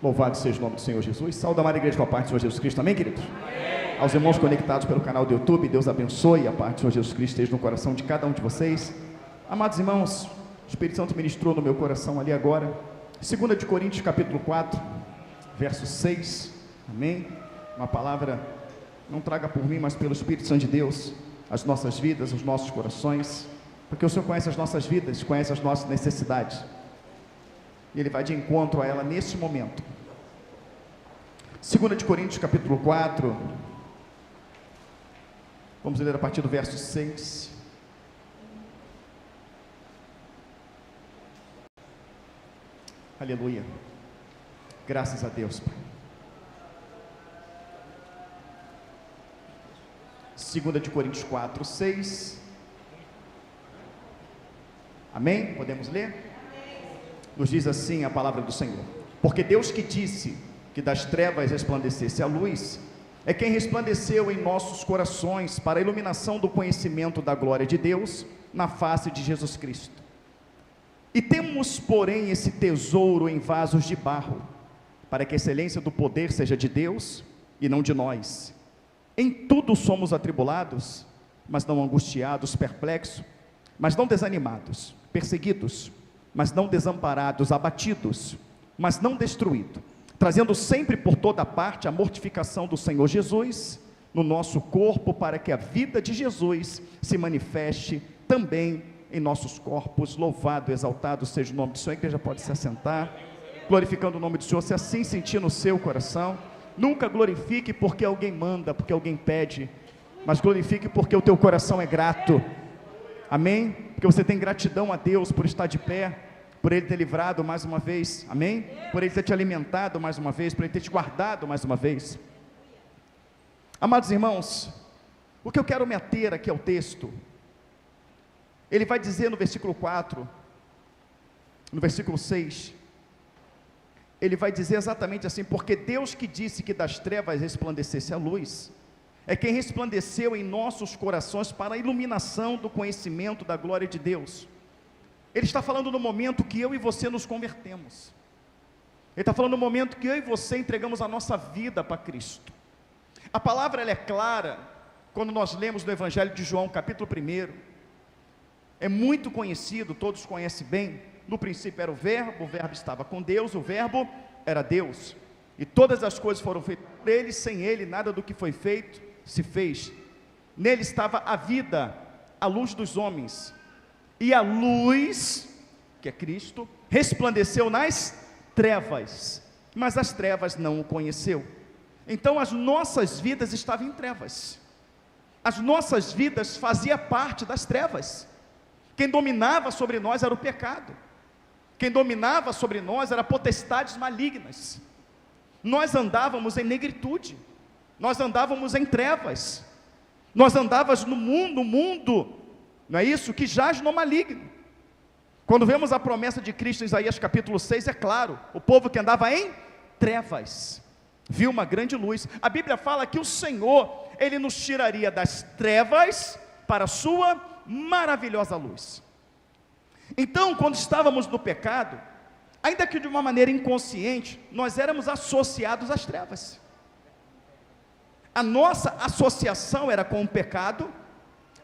Louvado seja o nome do Senhor Jesus. Saúde a amada igreja com a parte do Senhor Jesus Cristo. Amém, queridos? Amém. Aos irmãos conectados pelo canal do YouTube, Deus abençoe. A parte do Senhor Jesus Cristo esteja no coração de cada um de vocês. Amados irmãos, o Espírito Santo ministrou no meu coração ali agora. 2 de Coríntios capítulo 4, verso 6. Amém. Uma palavra, não traga por mim, mas pelo Espírito Santo de Deus, as nossas vidas, os nossos corações. Porque o Senhor conhece as nossas vidas, conhece as nossas necessidades. E Ele vai de encontro a ela nesse momento. 2 de Coríntios capítulo 4, vamos ler a partir do verso 6. Aleluia, graças a Deus, Pai. 2 de Coríntios 4, 6. Amém? Podemos ler? Nos diz assim a palavra do Senhor: porque Deus que disse que das trevas resplandecesse a luz, é quem resplandeceu em nossos corações para a iluminação do conhecimento da glória de Deus na face de Jesus Cristo. E temos, porém, esse tesouro em vasos de barro, para que a excelência do poder seja de Deus e não de nós. Em tudo somos atribulados, mas não angustiados, perplexos, mas não desanimados, perseguidos, mas não desamparados, abatidos, mas não destruídos, trazendo sempre por toda parte a mortificação do Senhor Jesus no nosso corpo, para que a vida de Jesus se manifeste também em nossos corpos. Louvado, exaltado seja o nome do Senhor. A igreja pode se assentar, glorificando o nome do Senhor, se assim sentir no seu coração. Nunca glorifique porque alguém manda, porque alguém pede, mas glorifique porque o teu coração é grato. Amém? Porque você tem gratidão a Deus por estar de pé, por Ele ter livrado mais uma vez, amém? Por Ele ter te alimentado mais uma vez, por Ele ter te guardado mais uma vez. Amados irmãos, o que eu quero me ater aqui ao texto, ele vai dizer no versículo 4, no versículo 6, ele vai dizer exatamente assim: porque Deus que disse que das trevas resplandecesse a luz, é quem resplandeceu em nossos corações para a iluminação do conhecimento da glória de Deus. Ele está falando no momento que eu e você nos convertemos. Ele está falando no momento que eu e você entregamos a nossa vida para Cristo. A palavra ela é clara, quando nós lemos no Evangelho de João, capítulo 1, é muito conhecido, todos conhecem bem. No princípio era o verbo estava com Deus, o verbo era Deus, e todas as coisas foram feitas por Ele, sem Ele nada do que foi feito se fez. Nele estava a vida, a luz dos homens, e a luz, que é Cristo, resplandeceu nas trevas, mas as trevas não o conheceu. Então as nossas vidas estavam em trevas, as nossas vidas faziam parte das trevas. Quem dominava sobre nós era o pecado, quem dominava sobre nós eram potestades malignas. Nós andávamos em negritude, nós andávamos em trevas, nós andávamos no mundo, não é isso? Que jaz no maligno. Quando vemos a promessa de Cristo em Isaías capítulo 6, é claro, o povo que andava em trevas, viu uma grande luz. A Bíblia fala que o Senhor, Ele nos tiraria das trevas para a sua maravilhosa luz. Então, quando estávamos no pecado, ainda que de uma maneira inconsciente, nós éramos associados às trevas. A nossa associação era com o pecado,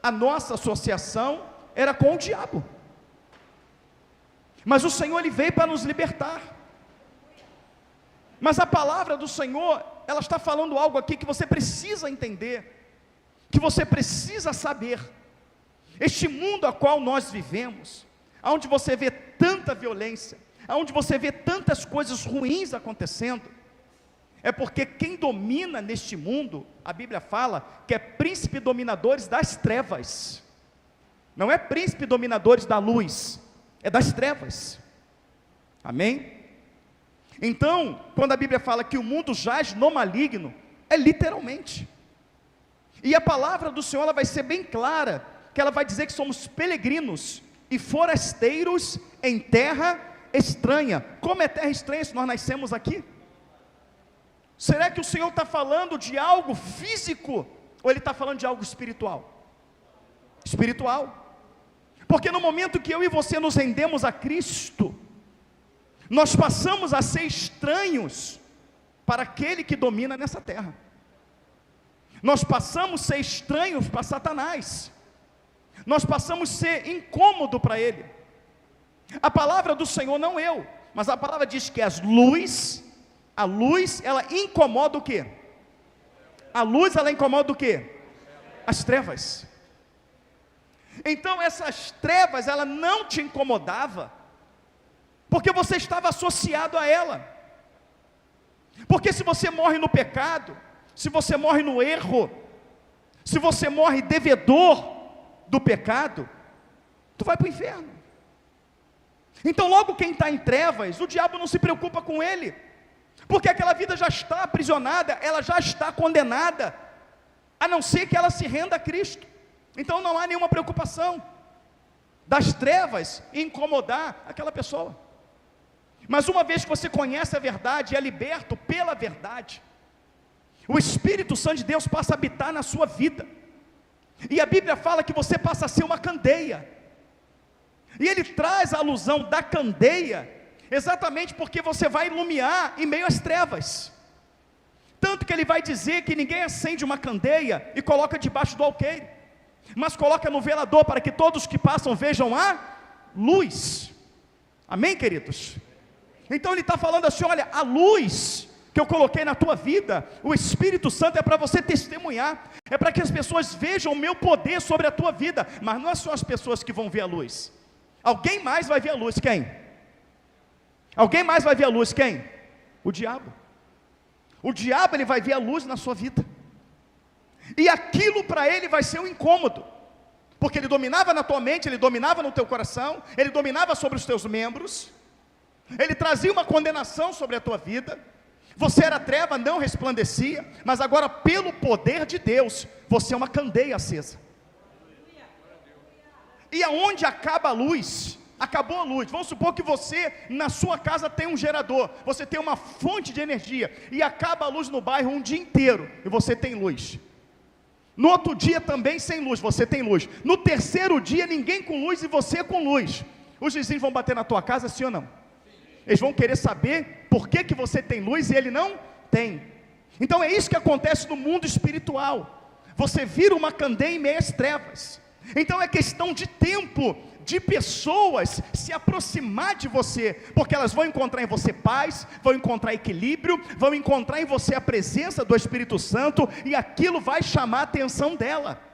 a nossa associação era com o diabo. Mas o Senhor, Ele veio para nos libertar. Mas a palavra do Senhor, ela está falando algo aqui que você precisa entender, que você precisa saber. Este mundo a qual nós vivemos, onde você vê tanta violência, onde você vê tantas coisas ruins acontecendo, é porque quem domina neste mundo, a Bíblia fala que é príncipe dominadores das trevas, não é príncipe dominadores da luz, é das trevas, amém? Então, quando a Bíblia fala que o mundo jaz no maligno, é literalmente, e a palavra do Senhor ela vai ser bem clara, que ela vai dizer que somos peregrinos e forasteiros em terra estranha. Como é terra estranha se nós nascemos aqui? Será que o Senhor está falando de algo físico, ou Ele está falando de algo espiritual? Espiritual, porque no momento que eu e você nos rendemos a Cristo, Nós passamos a ser estranhos para aquele que domina nessa terra. Nós passamos a ser estranhos para Satanás. Nós passamos a ser incômodo para ele. A palavra do Senhor, não eu, mas a palavra diz que a luz, ela incomoda o quê? A luz, ela incomoda o quê? As trevas. Então essas trevas, ela não te incomodava, porque você estava associado a ela. Porque se você morre no pecado, se você morre no erro, se você morre devedor do pecado, tu vai para o inferno. Então logo quem está em trevas, o diabo não se preocupa com ele, porque aquela vida já está aprisionada, ela já está condenada, a não ser que ela se renda a Cristo. Então não há nenhuma preocupação das trevas em incomodar aquela pessoa. Mas uma vez que você conhece a verdade e é liberto pela verdade, o Espírito Santo de Deus passa a habitar na sua vida, e a Bíblia fala que você passa a ser uma candeia, e ele traz a alusão da candeia, exatamente porque você vai iluminar em meio às trevas, tanto que ele vai dizer que ninguém acende uma candeia e coloca debaixo do alqueire, mas coloca no velador, para que todos que passam vejam a luz. Amém, queridos? Então ele está falando assim, olha, a luz que eu coloquei na tua vida, o Espírito Santo é para você testemunhar, é para que as pessoas vejam o meu poder sobre a tua vida, mas não é só as pessoas que vão ver a luz, alguém mais vai ver a luz. Quem? Alguém mais vai ver a luz. Quem? O diabo. O diabo, ele vai ver a luz na sua vida, e aquilo para ele vai ser um incômodo, porque ele dominava na tua mente, ele dominava no teu coração, ele dominava sobre os teus membros, ele trazia uma condenação sobre a tua vida. Você era treva, não resplandecia, mas agora pelo poder de Deus, você é uma candeia acesa. E aonde acaba a luz, acabou a luz. Vamos supor que você, na sua casa, tem um gerador, você tem uma fonte de energia, e acaba a luz no bairro um dia inteiro, e você tem luz. No outro dia também sem luz, você tem luz. No terceiro dia ninguém com luz e você com luz. Os vizinhos vão bater na tua casa, sim ou não? Eles vão querer saber por que você tem luz e ele não tem. Então é isso que acontece no mundo espiritual. Você vira uma candeia em meio às trevas. Então é questão de tempo, de pessoas se aproximar de você, porque elas vão encontrar em você paz, vão encontrar equilíbrio, vão encontrar em você a presença do Espírito Santo, e aquilo vai chamar a atenção dela.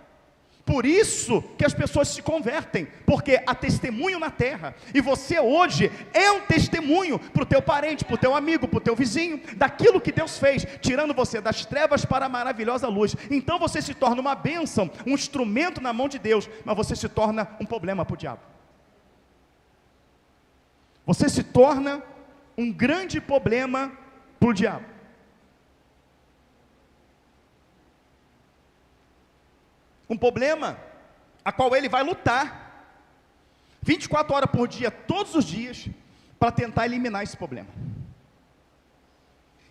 Por isso que as pessoas se convertem, porque há testemunho na terra, e você hoje é um testemunho para o teu parente, para o teu amigo, para o teu vizinho, daquilo que Deus fez, tirando você das trevas para a maravilhosa luz. Então você se torna uma bênção, um instrumento na mão de Deus, mas você se torna um problema para o diabo. Você se torna um grande problema para o diabo. Um problema a qual ele vai lutar 24 horas por dia, todos os dias, para tentar eliminar esse problema.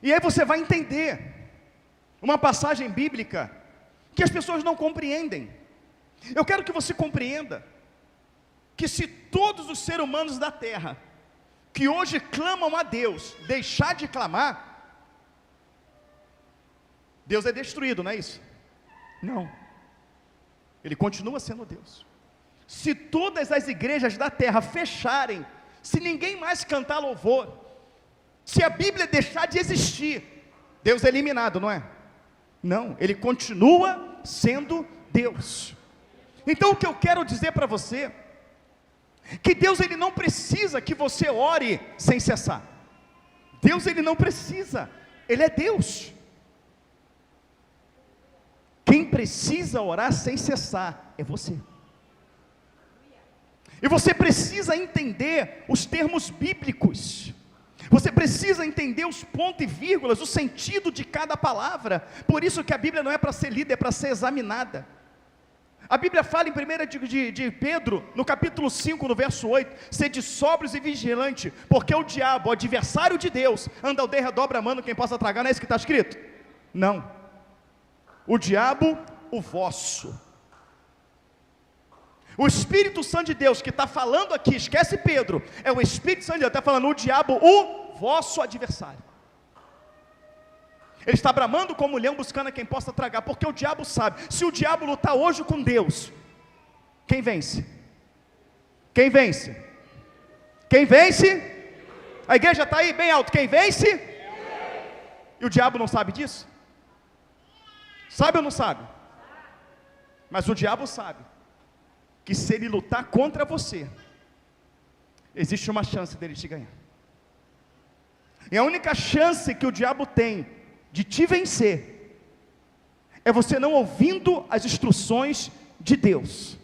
E aí você vai entender uma passagem bíblica que as pessoas não compreendem. Eu quero que você compreenda que se todos os seres humanos da terra que hoje clamam a Deus deixar de clamar, Deus é destruído, não é isso? Não. Ele continua sendo Deus. Se todas as igrejas da terra fecharem, se ninguém mais cantar louvor, se a Bíblia deixar de existir, Deus é eliminado, não é? Não, Ele continua sendo Deus. Então o que eu quero dizer para você, que Deus ele não precisa que você ore sem cessar. Deus ele não precisa, Ele é Deus. Quem precisa orar sem cessar é você. E você precisa entender os termos bíblicos. Você precisa entender os pontos e vírgulas, o sentido de cada palavra. Por isso que a Bíblia não é para ser lida, é para ser examinada. A Bíblia fala em 1 de Pedro, no capítulo 5, no verso 8, sede sóbrios e vigilantes, porque o diabo, o adversário de Deus, anda ao derredor bramando quem possa tragar. Não é isso que está escrito? Não. O diabo, o vosso. O Espírito Santo de Deus que está falando aqui, esquece Pedro, é o Espírito Santo de Deus, está falando o diabo, o vosso adversário. Ele está bramando como leão buscando a quem possa tragar, porque o diabo sabe, se o diabo lutar hoje com Deus, quem vence? Quem vence? Quem vence? A igreja está aí bem alto, quem vence? E o diabo não sabe disso? Sabe ou não sabe? Mas o diabo sabe que se ele lutar contra você, existe uma chance dele te ganhar. E a única chance que o diabo tem de te vencer é você não ouvindo as instruções de Deus.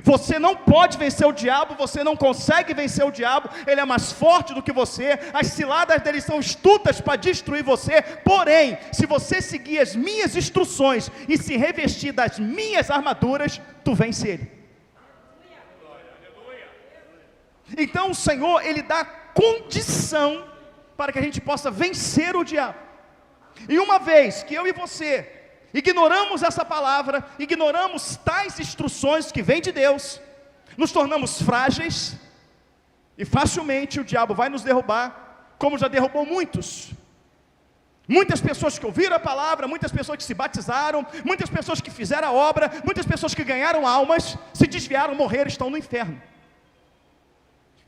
Você não pode vencer o diabo, você não consegue vencer o diabo, ele é mais forte do que você, as ciladas dele são astutas para destruir você, porém, se você seguir as minhas instruções e se revestir das minhas armaduras, tu vence ele. Então o Senhor, ele dá condição para que a gente possa vencer o diabo. E uma vez que eu e você ignoramos essa palavra, ignoramos tais instruções que vêm de Deus, nos tornamos frágeis, e facilmente o diabo vai nos derrubar, como já derrubou muitos. Muitas pessoas que ouviram a palavra, muitas pessoas que se batizaram, muitas pessoas que fizeram a obra, muitas pessoas que ganharam almas, se desviaram, morreram, estão no inferno.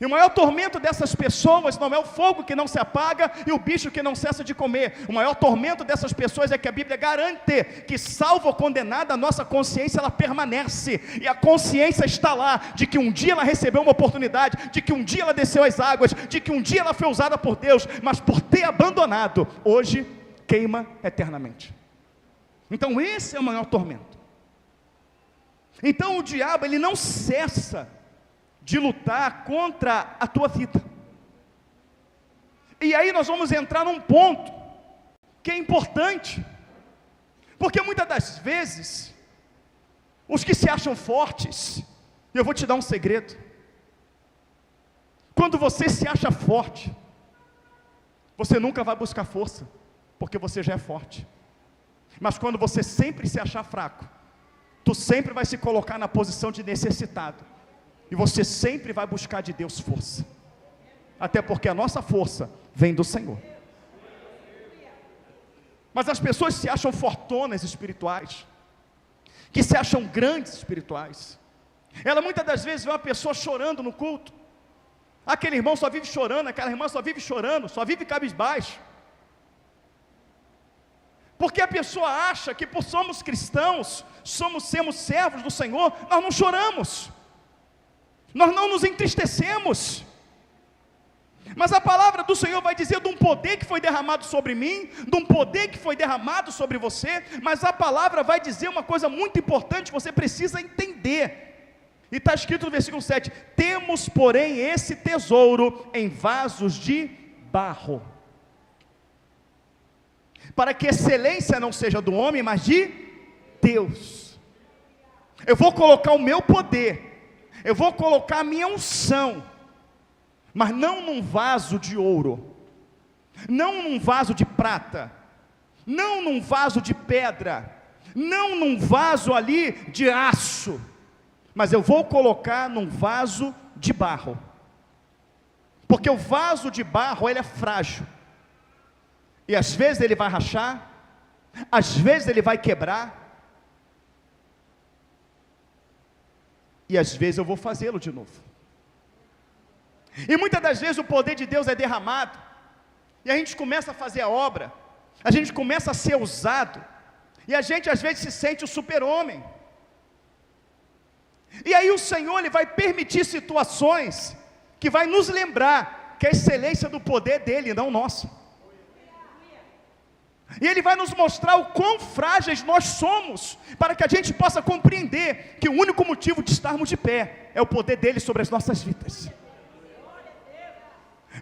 E o maior tormento dessas pessoas não é o fogo que não se apaga e o bicho que não cessa de comer. O maior tormento dessas pessoas é que a Bíblia garante que, salvo ou condenada, a nossa consciência ela permanece. E a consciência está lá, de que um dia ela recebeu uma oportunidade, de que um dia ela desceu as águas, de que um dia ela foi usada por Deus, mas por ter abandonado, hoje queima eternamente. Então esse é o maior tormento. Então o diabo, ele não cessa de lutar contra a tua vida. E aí nós vamos entrar num ponto que é importante, porque muitas das vezes os que se acham fortes, eu vou te dar um segredo, quando você se acha forte, você nunca vai buscar força, porque você já é forte. Mas quando você sempre se achar fraco, tu sempre vai se colocar na posição de necessitado, e você sempre vai buscar de Deus força, até porque a nossa força vem do Senhor. Mas as pessoas se acham fortonas espirituais, que se acham grandes espirituais. Ela muitas das vezes vê uma pessoa chorando no culto, aquele irmão só vive chorando, aquela irmã só vive chorando, só vive cabisbaixo, porque a pessoa acha que por sermos cristãos, sermos servos do Senhor, nós não choramos, nós não nos entristecemos. Mas a palavra do Senhor vai dizer de um poder que foi derramado sobre mim, de um poder que foi derramado sobre você, mas a palavra vai dizer uma coisa muito importante que você precisa entender, e está escrito no versículo 7, temos porém esse tesouro em vasos de barro, para que excelência não seja do homem, mas de Deus. Eu vou colocar o meu poder, eu vou colocar a minha unção, mas não num vaso de ouro, não num vaso de prata, não num vaso de pedra, não num vaso ali de aço, mas eu vou colocar num vaso de barro, porque o vaso de barro ele é frágil, e às vezes ele vai rachar, às vezes ele vai quebrar, e às vezes eu vou fazê-lo de novo. E muitas das vezes o poder de Deus é derramado, e a gente começa a fazer a obra, a gente começa a ser usado, e a gente às vezes se sente o super-homem. E aí o Senhor ele vai permitir situações que vai nos lembrar que a excelência do poder dele, não nossa. E Ele vai nos mostrar o quão frágeis nós somos, para que a gente possa compreender que o único motivo de estarmos de pé é o poder dele sobre as nossas vidas.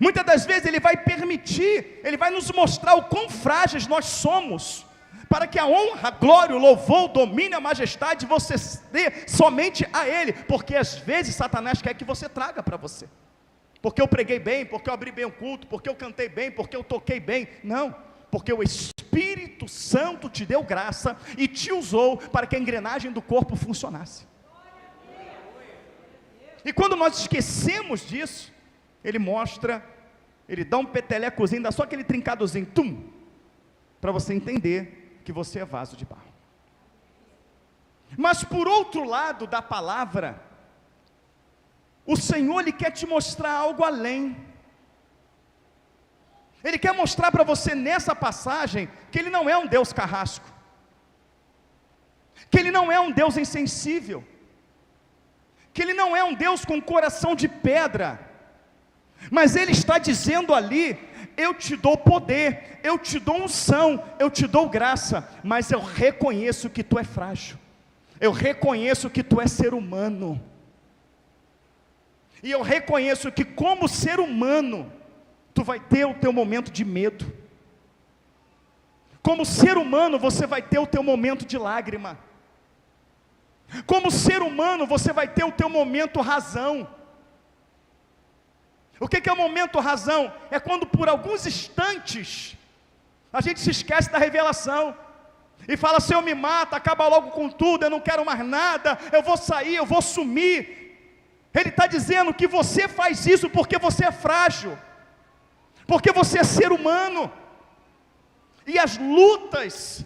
Muitas das vezes Ele vai permitir, Ele vai nos mostrar o quão frágeis nós somos, para que a honra, a glória, o louvor, o domínio, a majestade você dê somente a Ele, porque às vezes Satanás quer que você traga para você, porque eu preguei bem, porque eu abri bem o culto, porque eu cantei bem, porque eu toquei bem. Não, porque o Espírito Santo te deu graça e te usou para que a engrenagem do corpo funcionasse. E quando nós esquecemos disso, ele mostra, ele dá um petelecozinho, dá só aquele trincadozinho, para você entender que você é vaso de barro. Mas por outro lado da palavra, o Senhor, Ele quer te mostrar algo além. Ele quer mostrar para você nessa passagem, que Ele não é um Deus carrasco, que Ele não é um Deus insensível, que Ele não é um Deus com coração de pedra, mas Ele está dizendo ali: eu te dou poder, eu te dou unção, eu te dou graça, mas eu reconheço que tu é frágil, eu reconheço que tu é ser humano, e eu reconheço que como ser humano, tu vai ter o teu momento de medo, como ser humano você vai ter o teu momento de lágrima, como ser humano você vai ter o teu momento razão. O que é o momento razão? É quando por alguns instantes, a gente se esquece da revelação, e fala: Senhor, me mata, acaba logo com tudo, eu não quero mais nada, eu vou sair, eu vou sumir. Ele está dizendo que você faz isso porque você é frágil, porque você é ser humano, e as lutas,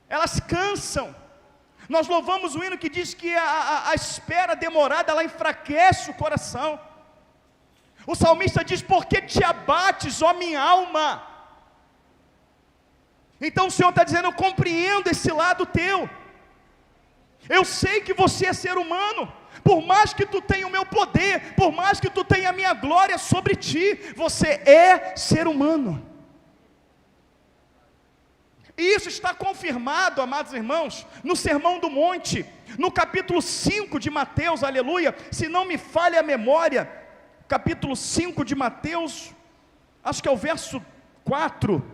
elas cansam. Nós louvamos o hino que diz que a espera demorada, ela enfraquece o coração. O salmista diz: por que te abates, ó minha alma? Então o Senhor está dizendo: eu compreendo esse lado teu, eu sei que você é ser humano, por mais que tu tenha o meu poder, por mais que tu tenha a minha glória sobre ti, você é ser humano. E isso está confirmado, amados irmãos, no Sermão do Monte, no capítulo 5 de Mateus, aleluia, se não me falha a memória, capítulo 5 de Mateus, acho que é o verso 4,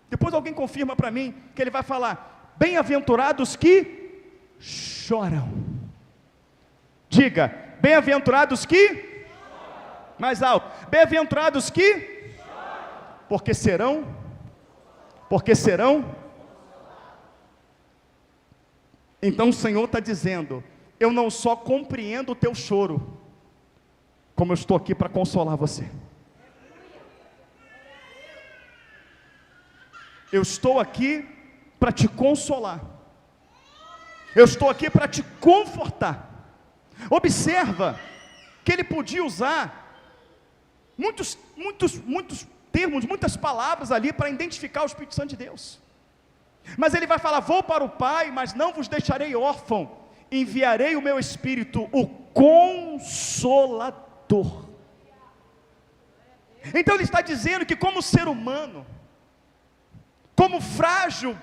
depois alguém confirma para mim, que ele vai falar: bem-aventurados que choram. Diga: bem-aventurados que choram. Mais alto: bem-aventurados que choram. Porque serão. Então o Senhor está dizendo: eu não só compreendo o teu choro, como eu estou aqui para consolar você. Eu estou aqui para te consolar, eu estou aqui para te confortar. Observa que ele podia usar muitos termos, muitas palavras ali para identificar o Espírito Santo de Deus, mas ele vai falar: vou para o Pai, mas não vos deixarei órfão, enviarei o meu Espírito, o Consolador. Então ele está dizendo que como ser humano, como frágil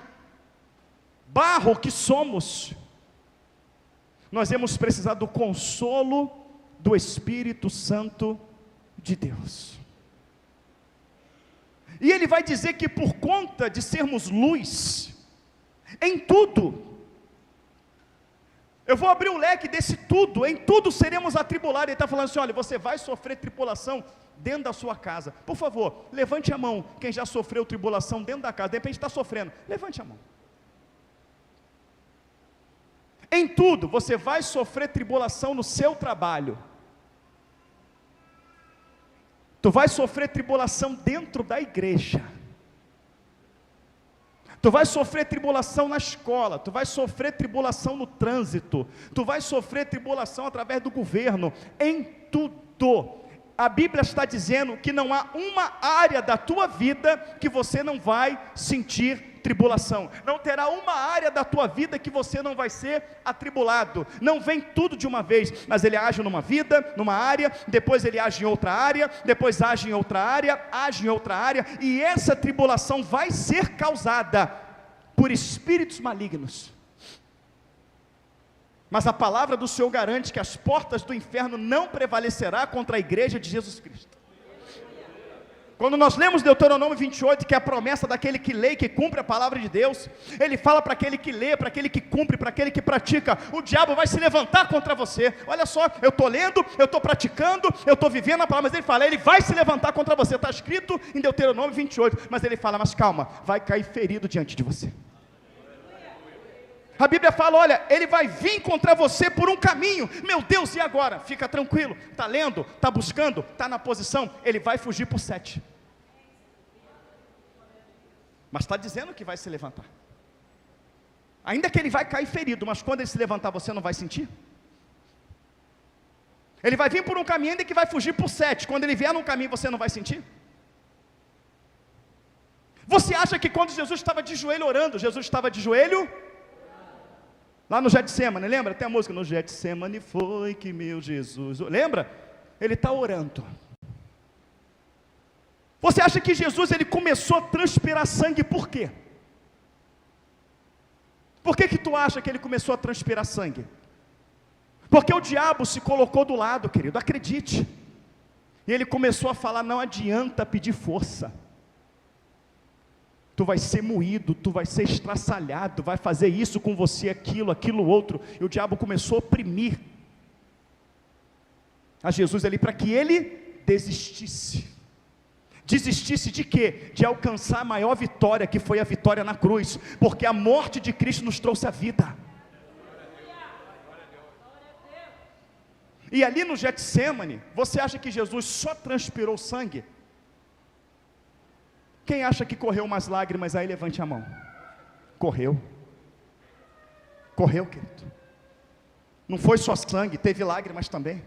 barro que somos, nós vamos precisar do consolo do Espírito Santo de Deus. E ele vai dizer que por conta de sermos luz em tudo, eu vou abrir o leque desse tudo, em tudo seremos atribulados. Ele está falando assim: olha, você vai sofrer tribulação dentro da sua casa. Por favor, levante a mão, quem já sofreu tribulação dentro da casa, de repente está sofrendo, levante a mão. Em tudo, você vai sofrer tribulação no seu trabalho, tu vai sofrer tribulação dentro da igreja, tu vai sofrer tribulação na escola, tu vai sofrer tribulação no trânsito, tu vai sofrer tribulação através do governo, em tudo. A Bíblia está dizendo que não há uma área da tua vida que você não vai sentir tribulação, não terá uma área da tua vida que você não vai ser atribulado. Não vem tudo de uma vez, mas ele age numa vida, numa área, depois ele age em outra área, depois age em outra área, age em outra área, e essa tribulação vai ser causada por espíritos malignos. Mas a palavra do Senhor garante que as portas do inferno não prevalecerá contra a igreja de Jesus Cristo. Quando nós lemos Deuteronômio 28, que é a promessa daquele que lê e que cumpre a palavra de Deus, ele fala para aquele que lê, para aquele que cumpre, para aquele que pratica: o diabo vai se levantar contra você. Olha só, eu estou lendo, eu estou praticando, eu estou vivendo a palavra, mas ele fala: ele vai se levantar contra você. Está escrito em Deuteronômio 28, mas ele fala: mas calma, vai cair ferido diante de você. A Bíblia fala, olha, ele vai vir contra você por um caminho. Meu Deus, e agora? Fica tranquilo, está lendo, está buscando, está na posição, ele vai fugir por 7. Mas está dizendo que vai se levantar. Ainda que ele vai cair ferido, mas quando ele se levantar, você não vai sentir? Ele vai vir por um caminho, ainda que vai fugir por 7. Quando ele vier num caminho, você não vai sentir? Você acha que quando Jesus estava de joelho orando, Jesus estava de joelho? Lá no Getsemane, lembra? Tem a música, no Getsemane foi que meu Jesus... Lembra? Ele está orando. Você acha que Jesus, ele começou a transpirar sangue por quê? Por que tu acha que ele começou a transpirar sangue? Porque o diabo se colocou do lado, querido, acredite. E ele começou a falar, não adianta pedir força. Tu vai ser moído, tu vai ser estraçalhado, vai fazer isso com você, aquilo outro. E o diabo começou a oprimir a Jesus ali, para que ele desistisse. Desistisse de quê? De alcançar a maior vitória, que foi a vitória na cruz, porque a morte de Cristo nos trouxe a vida. E ali no Getsemane, você acha que Jesus só transpirou sangue? Quem acha que correu umas lágrimas aí, levante a mão. Correu, querido. Não foi só sangue, teve lágrimas também.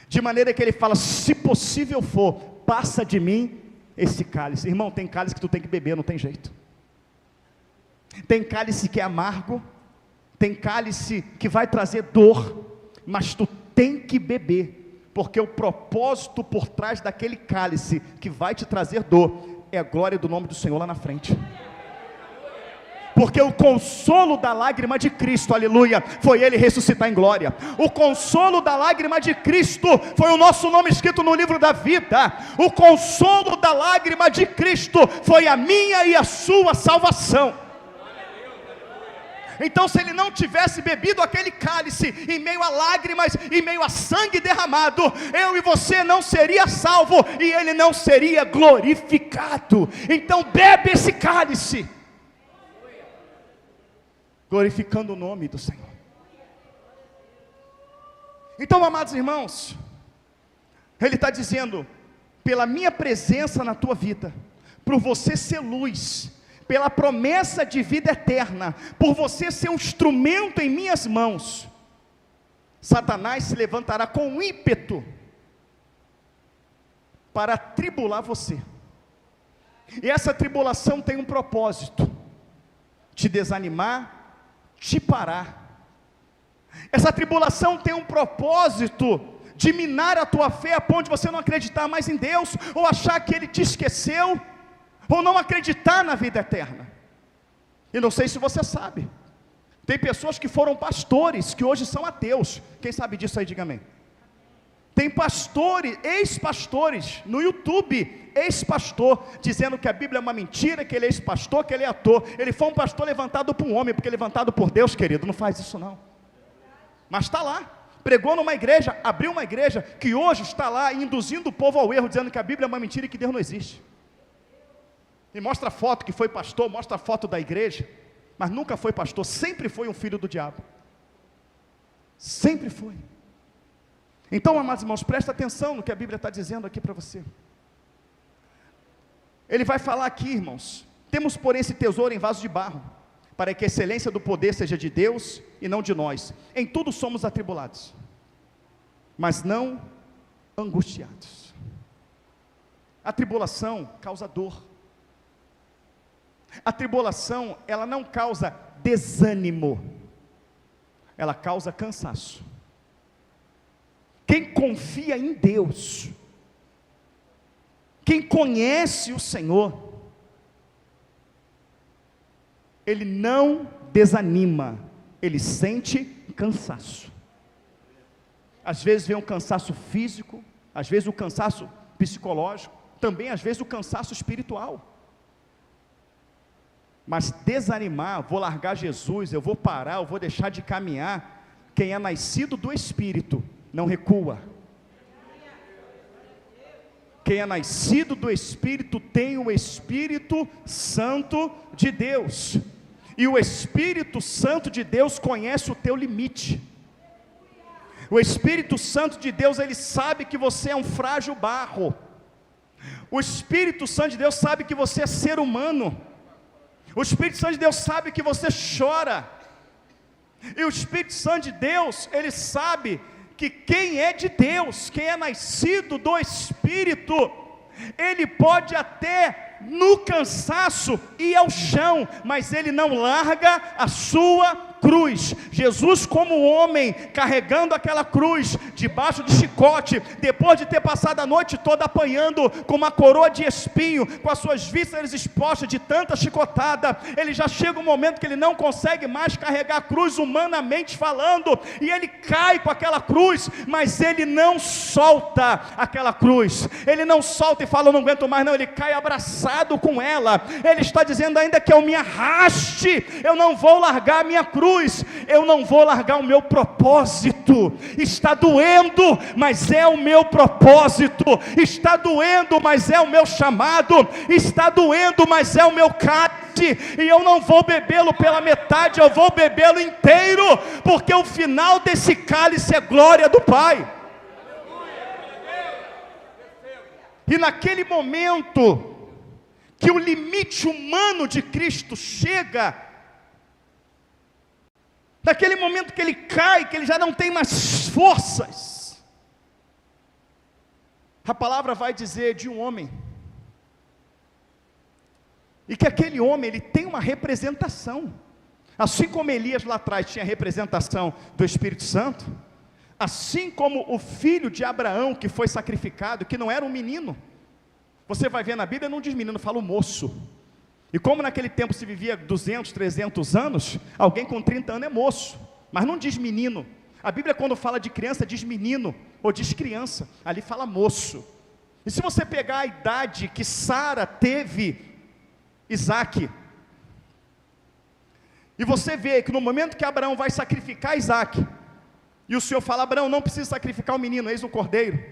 De maneira que ele fala, se possível for, passa de mim esse cálice. Irmão, tem cálice que tu tem que beber, não tem jeito. Tem cálice que é amargo, tem cálice que vai trazer dor, mas tu tem que beber, porque o propósito por trás daquele cálice que vai te trazer dor, é a glória do nome do Senhor lá na frente. Porque o consolo da lágrima de Cristo, aleluia, foi ele ressuscitar em glória. O consolo da lágrima de Cristo foi o nosso nome escrito no livro da vida. O consolo da lágrima de Cristo foi a minha e a sua salvação. Então, se ele não tivesse bebido aquele cálice, em meio a lágrimas, em meio a sangue derramado, eu e você não seria salvo, e ele não seria glorificado. Então bebe esse cálice, glorificando o nome do Senhor. Então, amados irmãos, ele está dizendo, pela minha presença na tua vida, por você ser luz, pela promessa de vida eterna, por você ser um instrumento em minhas mãos, Satanás se levantará com ímpeto, para atribular você, e essa tribulação tem um propósito, te desanimar, te parar. Essa tribulação tem um propósito, de minar a tua fé, a ponto de você não acreditar mais em Deus, ou achar que Ele te esqueceu, ou não acreditar na vida eterna. E não sei se você sabe, tem pessoas que foram pastores, que hoje são ateus. Quem sabe disso aí, diga amém. Tem pastores, ex-pastores, no YouTube, ex-pastor, dizendo que a Bíblia é uma mentira, que ele é ex-pastor, que ele é ator. Ele foi um pastor levantado por um homem, porque levantado por Deus, querido, não faz isso não. Mas está lá, pregou numa igreja, abriu uma igreja, que hoje está lá, induzindo o povo ao erro, dizendo que a Bíblia é uma mentira e que Deus não existe. E mostra a foto que foi pastor, mostra a foto da igreja, mas nunca foi pastor, sempre foi um filho do diabo. Sempre foi. Então, amados irmãos, presta atenção no que a Bíblia está dizendo aqui para você. Ele vai falar aqui, irmãos, temos porém esse tesouro em vaso de barro, para que a excelência do poder seja de Deus e não de nós. Em tudo somos atribulados, mas não angustiados. A tribulação causa dor. A tribulação, ela não causa desânimo, ela causa cansaço. Quem confia em Deus, quem conhece o Senhor, ele não desanima, ele sente cansaço. Às vezes vem um cansaço físico, às vezes o cansaço psicológico, também às vezes o cansaço espiritual. Mas desanimar, vou largar Jesus, eu vou parar, eu vou deixar de caminhar. Quem é nascido do Espírito, não recua. Quem é nascido do Espírito, tem o Espírito Santo de Deus. E o Espírito Santo de Deus conhece o teu limite. O Espírito Santo de Deus, ele sabe que você é um frágil barro. O Espírito Santo de Deus sabe que você é ser humano. O Espírito Santo de Deus sabe que você chora. E o Espírito Santo de Deus, ele sabe que quem é de Deus, quem é nascido do Espírito, ele pode até no cansaço ir ao chão, mas ele não larga a sua cruz. Jesus, como homem, carregando aquela cruz, debaixo de chicote, depois de ter passado a noite toda apanhando, com uma coroa de espinho, com as suas vísceras expostas de tanta chicotada, ele já chega um momento que ele não consegue mais carregar a cruz, humanamente falando, e ele cai com aquela cruz, mas ele não solta aquela cruz, ele não solta e fala, eu não aguento mais não, ele cai abraçado com ela, ele está dizendo, ainda que eu me arraste, eu não vou largar a minha cruz, eu não vou largar o meu propósito. Está doendo, mas é o meu propósito. Está doendo, mas é o meu chamado. Está doendo, mas é o meu cálice. E eu não vou bebê-lo pela metade, eu vou bebê-lo inteiro, porque o final desse cálice é glória do Pai. E naquele momento que o limite humano de Cristo chega, naquele momento que ele cai, que ele já não tem mais forças, a palavra vai dizer de um homem, e que aquele homem, ele tem uma representação, assim como Elias lá atrás tinha a representação do Espírito Santo, assim como o filho de Abraão que foi sacrificado, que não era um menino, você vai ver na Bíblia, não diz menino, fala o moço. E como naquele tempo se vivia 200, 300 anos, alguém com 30 anos é moço, mas não diz menino. A Bíblia quando fala de criança diz menino, ou diz criança, ali fala moço. E se você pegar a idade que Sara teve Isaac, e você vê que no momento que Abraão vai sacrificar Isaac, e o Senhor fala, Abraão, não precisa sacrificar o menino, eis o cordeiro,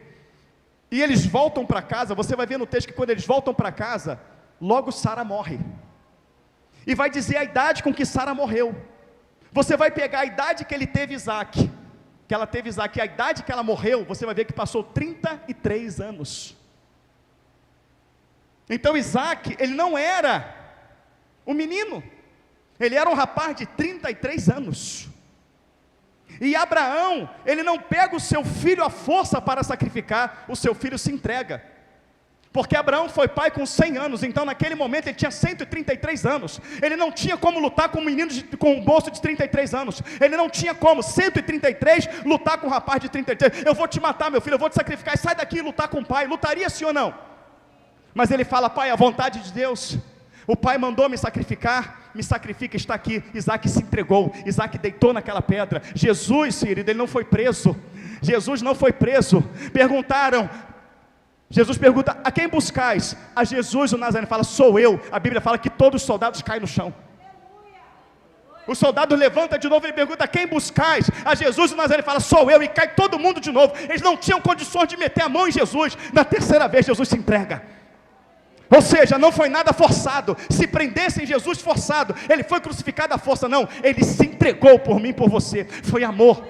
e eles voltam para casa, você vai ver no texto que quando eles voltam para casa, logo Sara morre, e vai dizer a idade com que Sara morreu. Você vai pegar a idade que ele teve Isaac, que ela teve Isaac, e a idade que ela morreu, você vai ver que passou 33 anos. Então Isaac, ele não era um menino, ele era um rapaz de 33 anos. E Abraão, ele não pega o seu filho à força para sacrificar, o seu filho se entrega. Porque Abraão foi pai com 100 anos, então naquele momento ele tinha 133 anos, ele não tinha como lutar com um menino com um moço de 33 anos, ele não tinha como, 133, lutar com um rapaz de 33, eu vou te matar meu filho, eu vou te sacrificar, sai daqui e lutar com o pai, lutaria sim ou não? Mas ele fala, pai, a vontade de Deus, o pai mandou me sacrificar, me sacrifica, está aqui. Isaac se entregou, Isaac deitou naquela pedra. Jesus, querido, ele não foi preso, Jesus não foi preso. Perguntaram, Jesus pergunta, a quem buscais? A Jesus, o Nazareno fala, sou eu. A Bíblia fala que todos os soldados caem no chão. O soldado levanta de novo, ele pergunta, a quem buscais? A Jesus, o Nazareno fala, sou eu, e cai todo mundo de novo. Eles não tinham condições de meter a mão em Jesus. Na terceira vez Jesus se entrega. Ou seja, não foi nada forçado. Se prendessem Jesus forçado, ele foi crucificado à força, não, ele se entregou por mim, por você, foi amor.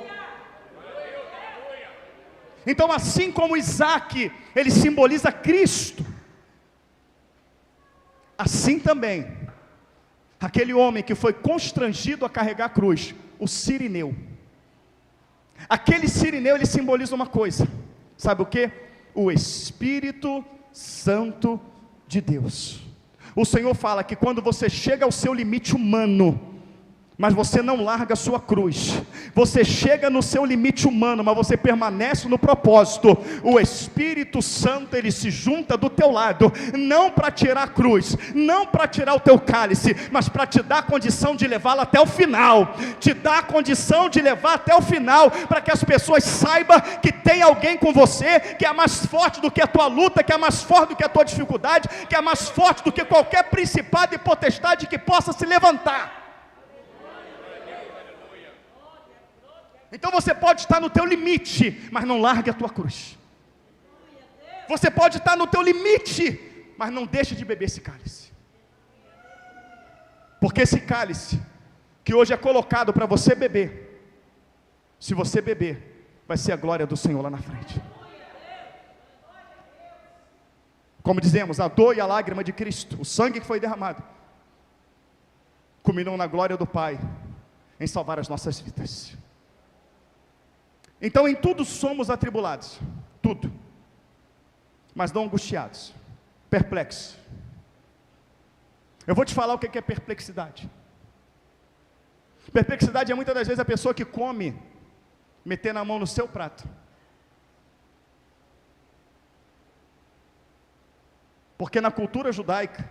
Então assim como Isaac, ele simboliza Cristo, assim também, aquele homem que foi constrangido a carregar a cruz, o Cirineu, aquele Cirineu, ele simboliza uma coisa, sabe o que? O Espírito Santo de Deus. O Senhor fala que quando você chega ao seu limite humano, mas você não larga a sua cruz, você chega no seu limite humano, mas você permanece no propósito, o Espírito Santo, ele se junta do teu lado, não para tirar a cruz, não para tirar o teu cálice, mas para te dar a condição de levá-lo até o final, te dar a condição de levar até o final, para que as pessoas saibam que tem alguém com você, que é mais forte do que a tua luta, que é mais forte do que a tua dificuldade, que é mais forte do que qualquer principado e potestade que possa se levantar. Então você pode estar no teu limite, mas não largue a tua cruz. Você pode estar no teu limite, mas não deixe de beber esse cálice. Porque esse cálice, que hoje é colocado para você beber, se você beber, vai ser a glória do Senhor lá na frente. Como dizemos, a dor e a lágrima de Cristo, o sangue que foi derramado, culminou na glória do Pai, em salvar as nossas vidas. Então em tudo somos atribulados, tudo, mas não angustiados, perplexos. Eu vou te falar o que é perplexidade. Perplexidade é muitas das vezes a pessoa que come, metendo a mão no seu prato. Porque na cultura judaica,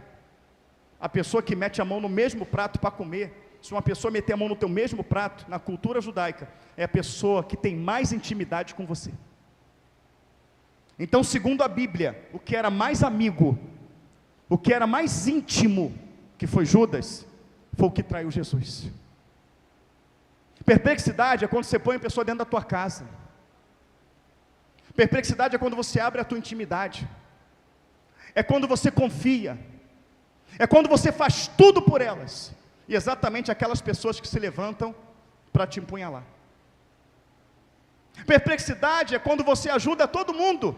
a pessoa que mete a mão no mesmo prato para comer, se uma pessoa meter a mão no teu mesmo prato, na cultura judaica, é a pessoa que tem mais intimidade com você. Então, segundo a Bíblia, o que era mais amigo, o que era mais íntimo, que foi Judas, foi o que traiu Jesus. Perplexidade é quando você põe a pessoa dentro da tua casa. Perplexidade é quando você abre a tua intimidade. É quando você confia. É quando você faz tudo por elas. E exatamente aquelas pessoas que se levantam para te empunhalar. Perplexidade é quando você ajuda todo mundo.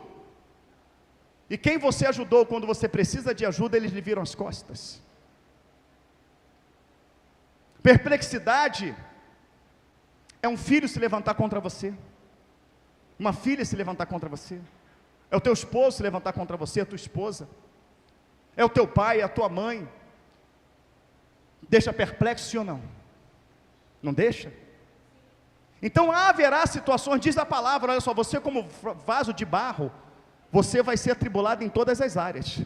E quem você ajudou quando você precisa de ajuda, eles lhe viram as costas. Perplexidade é um filho se levantar contra você, uma filha se levantar contra você, é o teu esposo se levantar contra você, a tua esposa, é o teu pai, a tua mãe. Deixa perplexo, sim ou não? Não deixa? Então haverá situações, diz a palavra, olha só, você como vaso de barro, você vai ser atribulado em todas as áreas,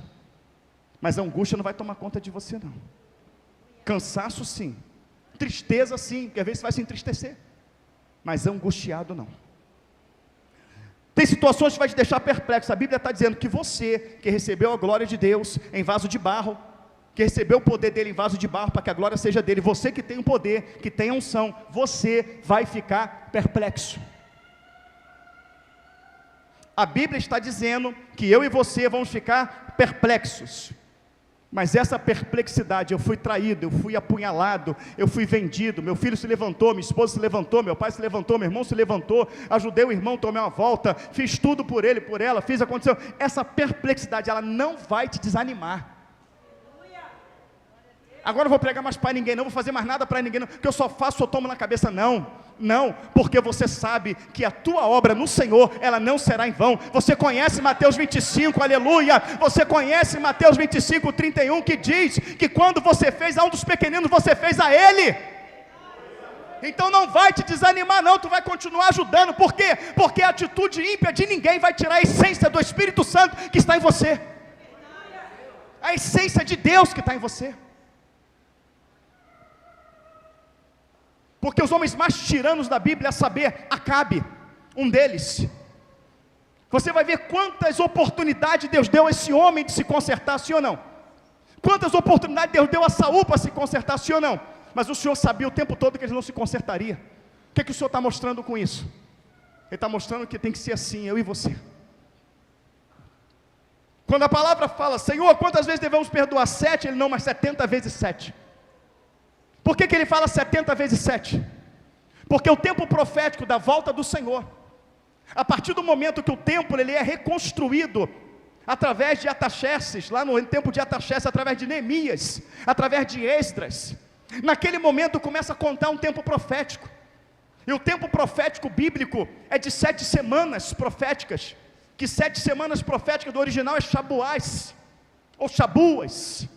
mas a angústia não vai tomar conta de você não. Cansaço sim, tristeza sim, porque às vezes você vai se entristecer, mas angustiado não. Tem situações que vai te deixar perplexo. A Bíblia está dizendo que você, que recebeu a glória de Deus em vaso de barro, que recebeu o poder dele em vaso de barro, para que a glória seja dele, você que tem o poder, que tem a unção, você vai ficar perplexo. A Bíblia está dizendo que eu e você vamos ficar perplexos. Mas essa perplexidade, eu fui traído, eu fui apunhalado, eu fui vendido, meu filho se levantou, minha esposa se levantou, meu pai se levantou, meu irmão se levantou, ajudei o irmão, tomei uma volta, fiz tudo por ele, por ela, fiz acontecer. Essa perplexidade, ela não vai te desanimar. Agora eu vou pregar mais para ninguém, não vou fazer mais nada para ninguém, não, porque eu só faço, eu tomo na cabeça. Não, porque você sabe que a tua obra no Senhor, ela não será em vão. Você conhece Mateus 25, aleluia, você conhece Mateus 25, 31, que diz que quando você fez a um dos pequeninos, você fez a ele. Então não vai te desanimar não, tu vai continuar ajudando. Por quê? Porque a atitude ímpia de ninguém vai tirar a essência do Espírito Santo que está em você, a essência de Deus que está em você. Porque os homens mais tiranos da Bíblia, a saber, Acabe, um deles, você vai ver quantas oportunidades Deus deu a esse homem de se consertar, sim ou não? Quantas oportunidades Deus deu a Saul para se consertar, sim ou não? Mas o Senhor sabia o tempo todo que ele não se consertaria. O que o Senhor está mostrando com isso? Ele está mostrando que tem que ser assim, eu e você. Quando a palavra fala, Senhor, quantas vezes devemos perdoar? 7, ele não, mas 70 vezes 7. Por que ele fala 70 vezes 7? Porque o tempo profético da volta do Senhor, a partir do momento que o templo ele é reconstruído, através de Artaxerxes, lá no tempo de Artaxerxes, através de Neemias, através de Esdras, naquele momento começa a contar um tempo profético, e o tempo profético bíblico é de 7 semanas proféticas, que 7 semanas proféticas do original é Shabuás, ou Shabuas,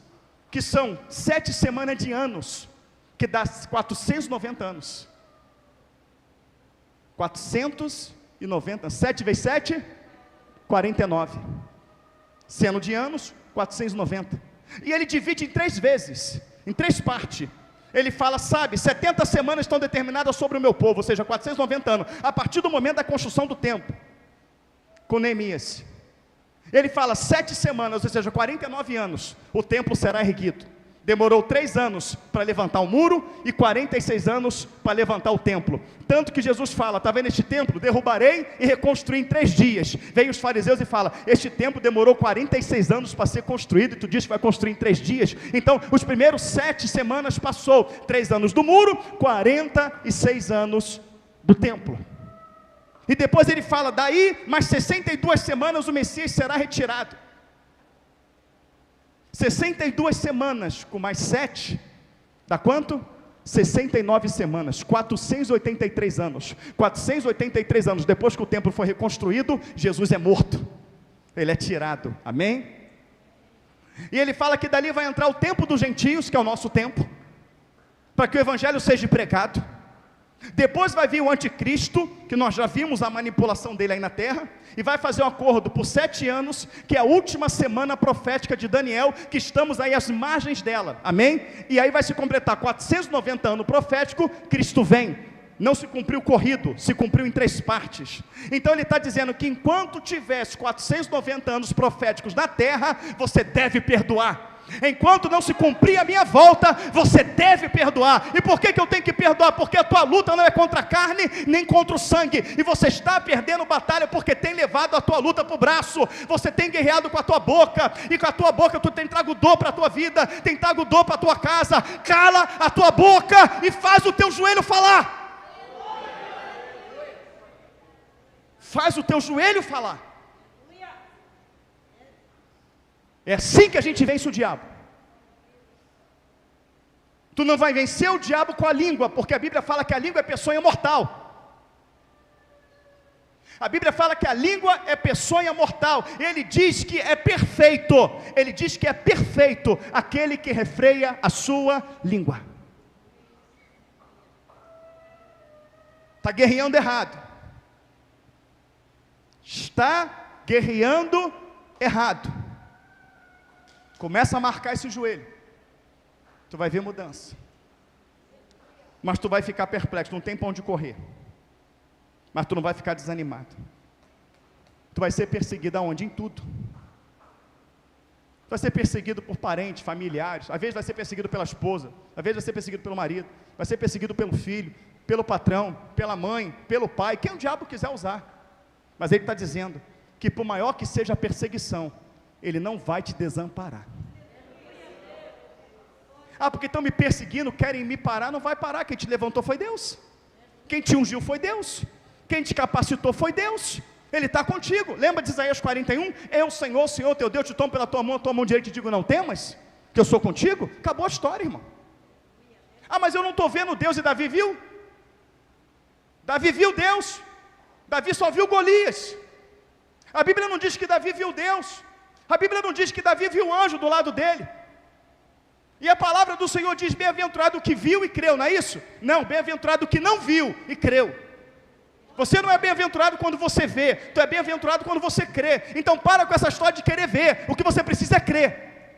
que são 7 semanas de anos, que dá 490 anos, 490, 7 vezes 7, 49, sendo de anos, 490, e ele divide em 3 vezes, em 3 partes, ele fala, 70 semanas estão determinadas sobre o meu povo, ou seja, 490 anos, a partir do momento da construção do templo, com Neemias, ele fala 7 semanas, ou seja, 49 anos, o templo será erguido. demorou 3 anos para levantar o muro e 46 anos para levantar o templo. Tanto que Jesus fala, está vendo este templo? Derrubarei e reconstruí em 3 dias. Vem os fariseus e fala, este templo demorou 46 anos para ser construído, e tu diz que vai construir em 3 dias. Então, os primeiros 7 semanas passou, 3 anos do muro, 46 anos do templo. E depois ele fala, daí, mais 62 semanas o Messias será retirado. 62 semanas com mais 7, dá quanto? 69 semanas, 483 anos. 483 anos depois que o templo foi reconstruído, Jesus é morto. Ele é tirado, amém? E ele fala que dali vai entrar o tempo dos gentios, que é o nosso tempo, para que o evangelho seja pregado. Depois vai vir o anticristo, que nós já vimos a manipulação dele aí na terra, e vai fazer um acordo por 7 anos, que é a última semana profética de Daniel, que estamos aí às margens dela, amém? E aí vai se completar 490 anos profético, Cristo vem. Não se cumpriu corrido, se cumpriu em 3 partes. Então ele está dizendo que enquanto tivesse 490 anos proféticos na terra, você deve perdoar. Enquanto não se cumprir a minha volta, você deve perdoar. E por que eu tenho que perdoar? Porque a tua luta não é contra a carne, nem contra o sangue, e você está perdendo batalha, porque tem levado a tua luta para o braço. Você tem guerreado com a tua boca, e com a tua boca tu tem trago dor para a tua vida, tem trago dor para a tua casa. Cala a tua boca, e faz o teu joelho falar. Faz o teu joelho falar. É assim que a gente vence o diabo. Tu não vai vencer o diabo com a língua, porque a Bíblia fala que a língua é peçonha mortal. A Bíblia fala que a língua é peçonha mortal. Ele diz que é perfeito. Ele diz que é perfeito aquele que refreia a sua língua. Está guerreando errado. Está guerreando errado. Começa a marcar esse joelho. Tu vai ver mudança. Mas tu vai ficar perplexo, não tem para onde correr. Mas tu não vai ficar desanimado. Tu vai ser perseguido aonde? Em tudo. Tu vai ser perseguido por parentes, familiares. Às vezes vai ser perseguido pela esposa. Às vezes vai ser perseguido pelo marido. Vai ser perseguido pelo filho, pelo patrão, pela mãe, pelo pai. Quem o diabo quiser usar. Mas ele está dizendo que por maior que seja a perseguição, ele não vai te desamparar. Ah, porque estão me perseguindo, querem me parar. Não vai parar, quem te levantou foi Deus. Quem te ungiu foi Deus. Quem te capacitou foi Deus. Ele está contigo. Lembra de Isaías 41? Eu, Senhor, Senhor teu Deus, te tomo pela tua mão direita e te digo, não temas, que eu sou contigo. Acabou a história, irmão. Ah, mas eu não estou vendo Deus. E Davi viu? Davi viu Deus. Davi só viu Golias. A Bíblia não diz que Davi viu Deus. A Bíblia não diz que Davi viu um anjo do lado dele. E a palavra do Senhor diz, bem-aventurado o que viu e creu, não é isso? Não, bem-aventurado o que não viu e creu. Você não é bem-aventurado quando você vê, tu é bem-aventurado quando você crê. Então para com essa história de querer ver, o que você precisa é crer.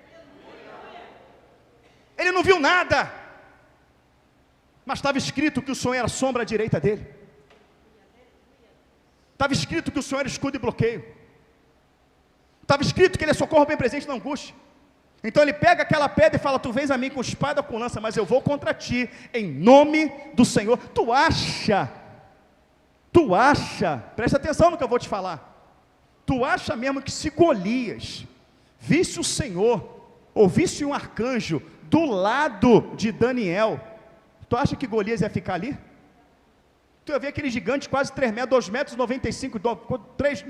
Ele não viu nada, mas estava escrito que o Senhor era sombra à direita dele. Estava escrito que o Senhor era escudo e bloqueio. Estava escrito que ele é socorro bem presente na angústia. Então ele pega aquela pedra e fala, tu vens a mim com espada, com lança, mas eu vou contra ti, em nome do Senhor. Tu acha, presta atenção no que eu vou te falar, tu acha mesmo que se Golias visse o Senhor, ou visse um arcanjo do lado de Daniel, tu acha que Golias ia ficar ali? Tu ia ver aquele gigante quase 3 metros, 2,95 metros,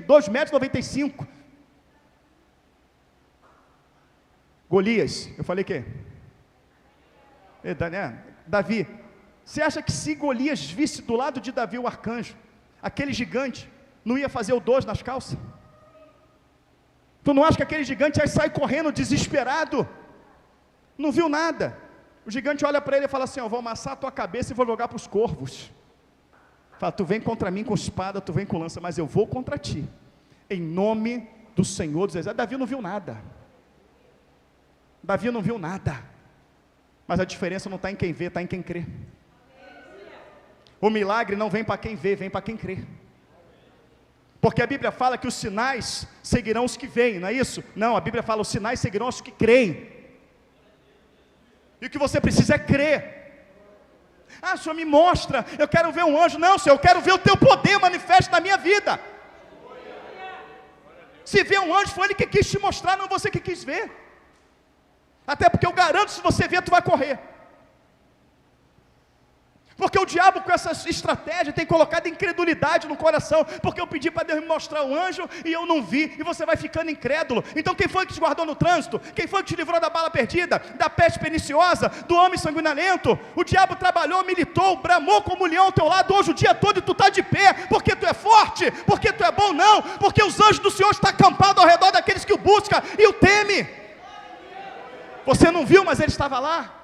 2,95 metros, Golias, eu falei o quê? Davi, você acha que se Golias visse do lado de Davi o arcanjo, aquele gigante, não ia fazer o 2 nas calças? Tu não acha que aquele gigante ia sair correndo desesperado? Não viu nada. O gigante olha para ele e fala assim, eu vou amassar a tua cabeça e vou jogar para os corvos. Fala, tu vem contra mim com espada, tu vem com lança, mas eu vou contra ti, em nome do Senhor dos Exércitos. Davi não viu nada. Davi não viu nada, mas a diferença não está em quem vê, está em quem crê. O milagre não vem para quem vê, vem para quem crê. Porque a Bíblia fala que os sinais seguirão os que veem, não é isso? Não, a Bíblia fala, os sinais seguirão os que creem. E o que você precisa é crer. Ah, o Senhor me mostra, eu quero ver um anjo. Não, Senhor, eu quero ver o teu poder manifesto na minha vida. Se vê um anjo, foi ele que quis te mostrar, não você que quis ver. Até porque eu garanto, se você ver, tu vai correr. Porque o diabo com essa estratégia tem colocado incredulidade no coração, porque eu pedi para Deus me mostrar um anjo e eu não vi, e você vai ficando incrédulo. Então quem foi que te guardou no trânsito? Quem foi que te livrou da bala perdida, da peste perniciosa, do homem sanguinolento? O diabo trabalhou, militou, bramou como um leão ao teu lado hoje o dia todo, e tu está de pé, porque tu é forte, porque tu é bom. Não, porque os anjos do Senhor estão acampados ao redor daqueles que o buscam e o temem. Você não viu, mas ele estava lá.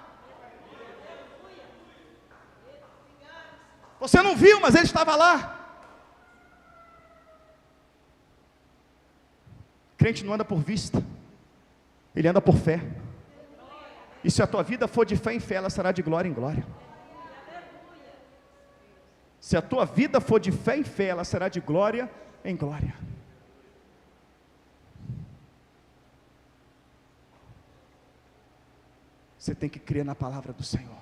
Você não viu, mas ele estava lá. Crente não anda por vista, ele anda por fé. E se a tua vida for de fé em fé, ela será de glória em glória. Se a tua vida for de fé em fé, ela será de glória em glória. Você tem que crer na palavra do Senhor.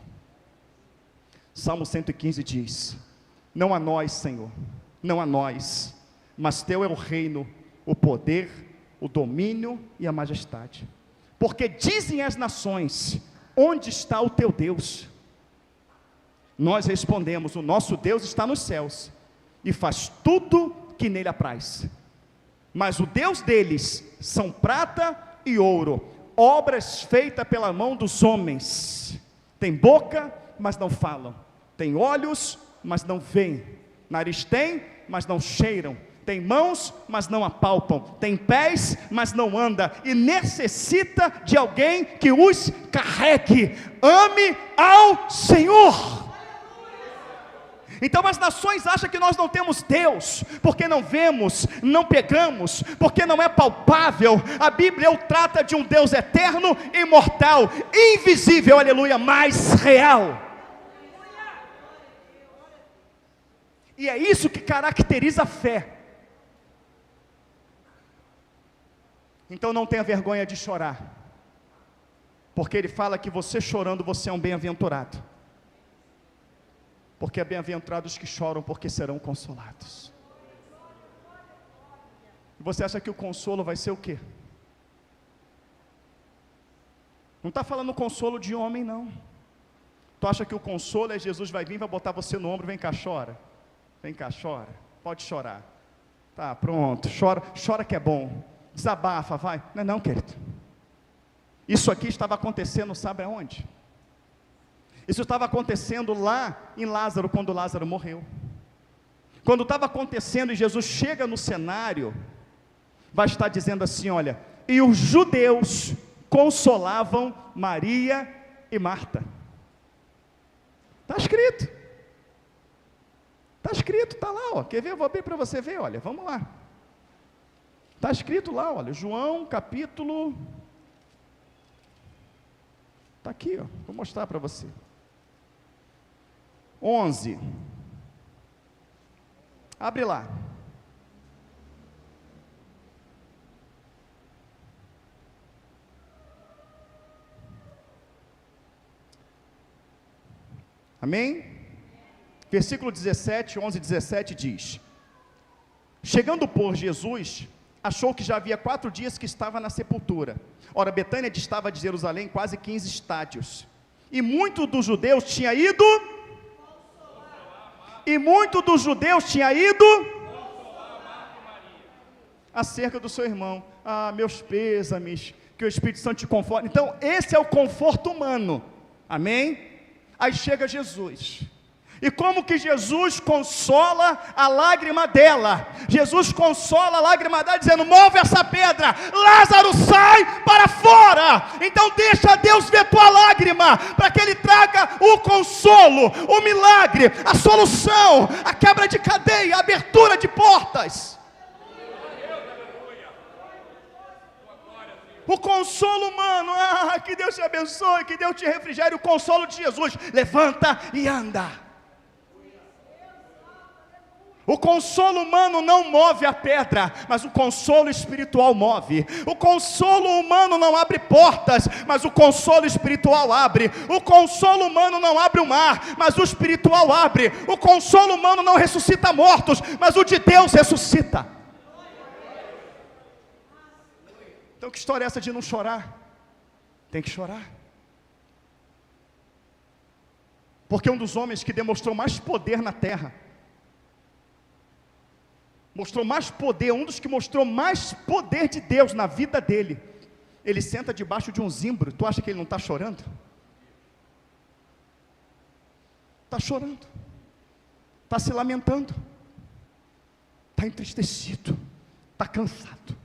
Salmo 115 diz: não a nós, Senhor, não a nós, mas teu é o reino, o poder, o domínio e a majestade. Porque dizem as nações: onde está o teu Deus? Nós respondemos: o nosso Deus está nos céus, e faz tudo que nele apraz. Mas o Deus deles são prata e ouro, obras feitas pela mão dos homens. Tem boca, mas não falam. Tem olhos, mas não veem. Nariz tem, mas não cheiram. Tem mãos, mas não apalpam. Tem pés, mas não anda. E necessita de alguém que os carregue. Ame ao Senhor. Então as nações acham que nós não temos Deus, porque não vemos, não pegamos, porque não é palpável. A Bíblia o trata de um Deus eterno, imortal, invisível, aleluia, mas real. E é isso que caracteriza a fé. Então não tenha vergonha de chorar, porque ele fala que você chorando, você é um bem-aventurado. Porque é bem-aventurados os que choram, porque serão consolados. Você acha que o consolo vai ser o quê? Não está falando consolo de homem, não. Tu acha que o consolo é Jesus vai vir, vai botar você no ombro, vem cá, chora. Vem cá, chora, pode chorar. Tá, pronto, chora que é bom. Desabafa, vai. Não é não, querido. Isso aqui estava acontecendo, sabe aonde? Isso estava acontecendo lá em Lázaro, quando Lázaro morreu. Quando estava acontecendo e Jesus chega no cenário, vai estar dizendo assim, olha, e os judeus consolavam Maria e Marta. Está escrito. Está escrito, está lá, ó. Quer ver? Eu vou abrir para você ver, olha, vamos lá. Está escrito lá, olha, João capítulo, está aqui, ó, vou mostrar para você. 11. Abre lá. Amém? Versículo 17, 11 e 17 diz: chegando por Jesus, achou que já havia 4 dias que estava na sepultura. Ora, Betânia distava de Jerusalém quase 15 estádios. E muito dos judeus tinha ido. Acerca do seu irmão. Ah, meus pêsames, que o Espírito Santo te conforte. Então, esse é o conforto humano. Amém? Aí chega Jesus. E como que Jesus consola a lágrima dela? Jesus consola a lágrima dela dizendo: move essa pedra, Lázaro sai para fora. Então deixa Deus ver tua lágrima, para que Ele traga o consolo, o milagre, a solução, a quebra de cadeia, a abertura de portas. O consolo humano, que Deus te abençoe, que Deus te refrigere. O consolo de Jesus: levanta e anda. O consolo humano não move a pedra, mas o consolo espiritual move. O consolo humano não abre portas, mas o consolo espiritual abre. O consolo humano não abre o mar, mas o espiritual abre. O consolo humano não ressuscita mortos, mas o de Deus ressuscita. Então que história é essa de não chorar? Tem que chorar. Porque um dos homens que demonstrou mais poder na terra, mostrou mais poder, um dos que mostrou mais poder de Deus na vida dele, ele senta debaixo de um zimbro. Tu acha que ele não está chorando? Está chorando, está se lamentando, está entristecido, está cansado.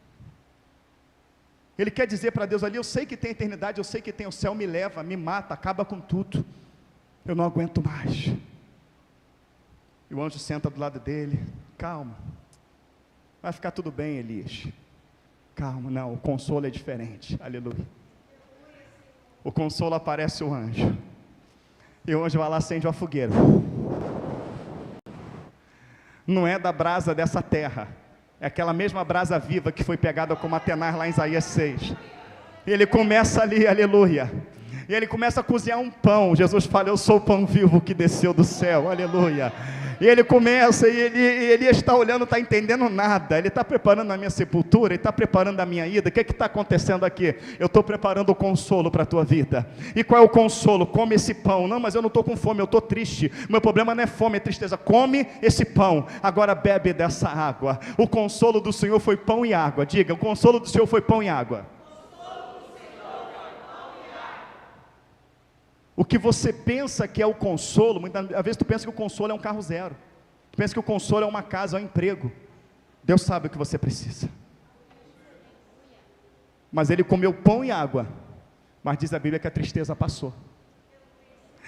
Ele quer dizer para Deus ali: eu sei que tem eternidade, eu sei que tem o céu, me leva, me mata, acaba com tudo, eu não aguento mais. E o anjo senta do lado dele: calma, vai ficar tudo bem, Elias. Calma, não, o consolo é diferente. Aleluia. O consolo, aparece o anjo, e o anjo vai lá, acende uma fogueira. Não é da brasa dessa terra, é aquela mesma brasa viva que foi pegada como Atenar lá em Isaías 6. E ele começa ali, aleluia, e ele começa a cozinhar um pão. Jesus fala: eu sou o pão vivo que desceu do céu, aleluia. E ele começa, e ele está olhando, não está entendendo nada. Ele está preparando a minha sepultura, ele está preparando a minha ida. O que está acontecendo aqui? Eu estou preparando o consolo para a tua vida. E qual é o consolo? Come esse pão. Não, mas eu não estou com fome, eu estou triste. Meu problema não é fome, é tristeza. Come esse pão, agora bebe dessa água. O consolo do Senhor foi pão e água. Diga: o consolo do Senhor foi pão e água. O que você pensa que é o consolo, muitas vezes tu pensa que o consolo é um carro zero, tu pensa que o consolo é uma casa, é um emprego. Deus sabe o que você precisa. Mas ele comeu pão e água, mas diz a Bíblia que a tristeza passou.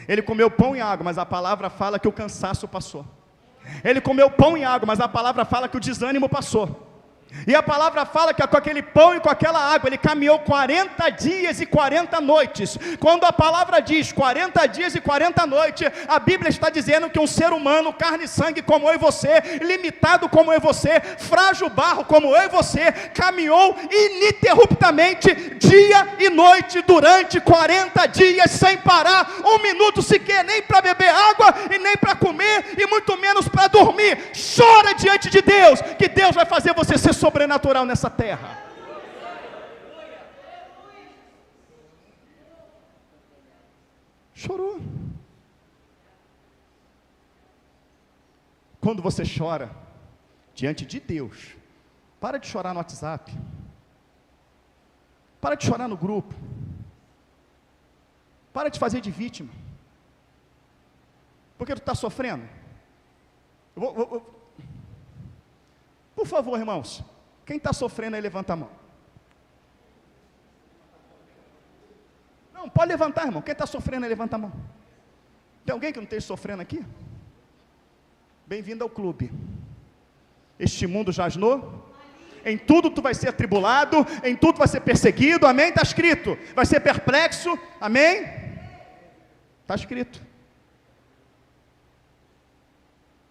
Ele comeu pão e água, mas a palavra fala que o cansaço passou. Ele comeu pão e água, mas a palavra fala que o desânimo passou. E a palavra fala que com aquele pão e com aquela água, ele caminhou 40 dias e 40 noites. Quando a palavra diz 40 dias e 40 noites, a Bíblia está dizendo que um ser humano, carne e sangue como eu e você, limitado como eu e você, frágil barro como eu e você, caminhou ininterruptamente, dia e noite, durante 40 dias, sem parar, um minuto sequer, nem para beber água, e nem para comer, e muito menos para dormir. Chora diante de Deus, que Deus vai fazer você ser sobrenatural nessa terra. Chorou. Quando você chora diante de Deus, para de chorar no WhatsApp, para de chorar no grupo, para de fazer de vítima, porque tu está sofrendo. Por favor, irmãos, quem está sofrendo aí, levanta a mão. Não, pode levantar, irmão. Quem está sofrendo aí, levanta a mão. Tem alguém que não esteja sofrendo aqui? Bem-vindo ao clube. Este mundo jasnou. Em tudo tu vai ser atribulado, em tudo vai ser perseguido, amém? Está escrito. Vai ser perplexo, amém? Está escrito.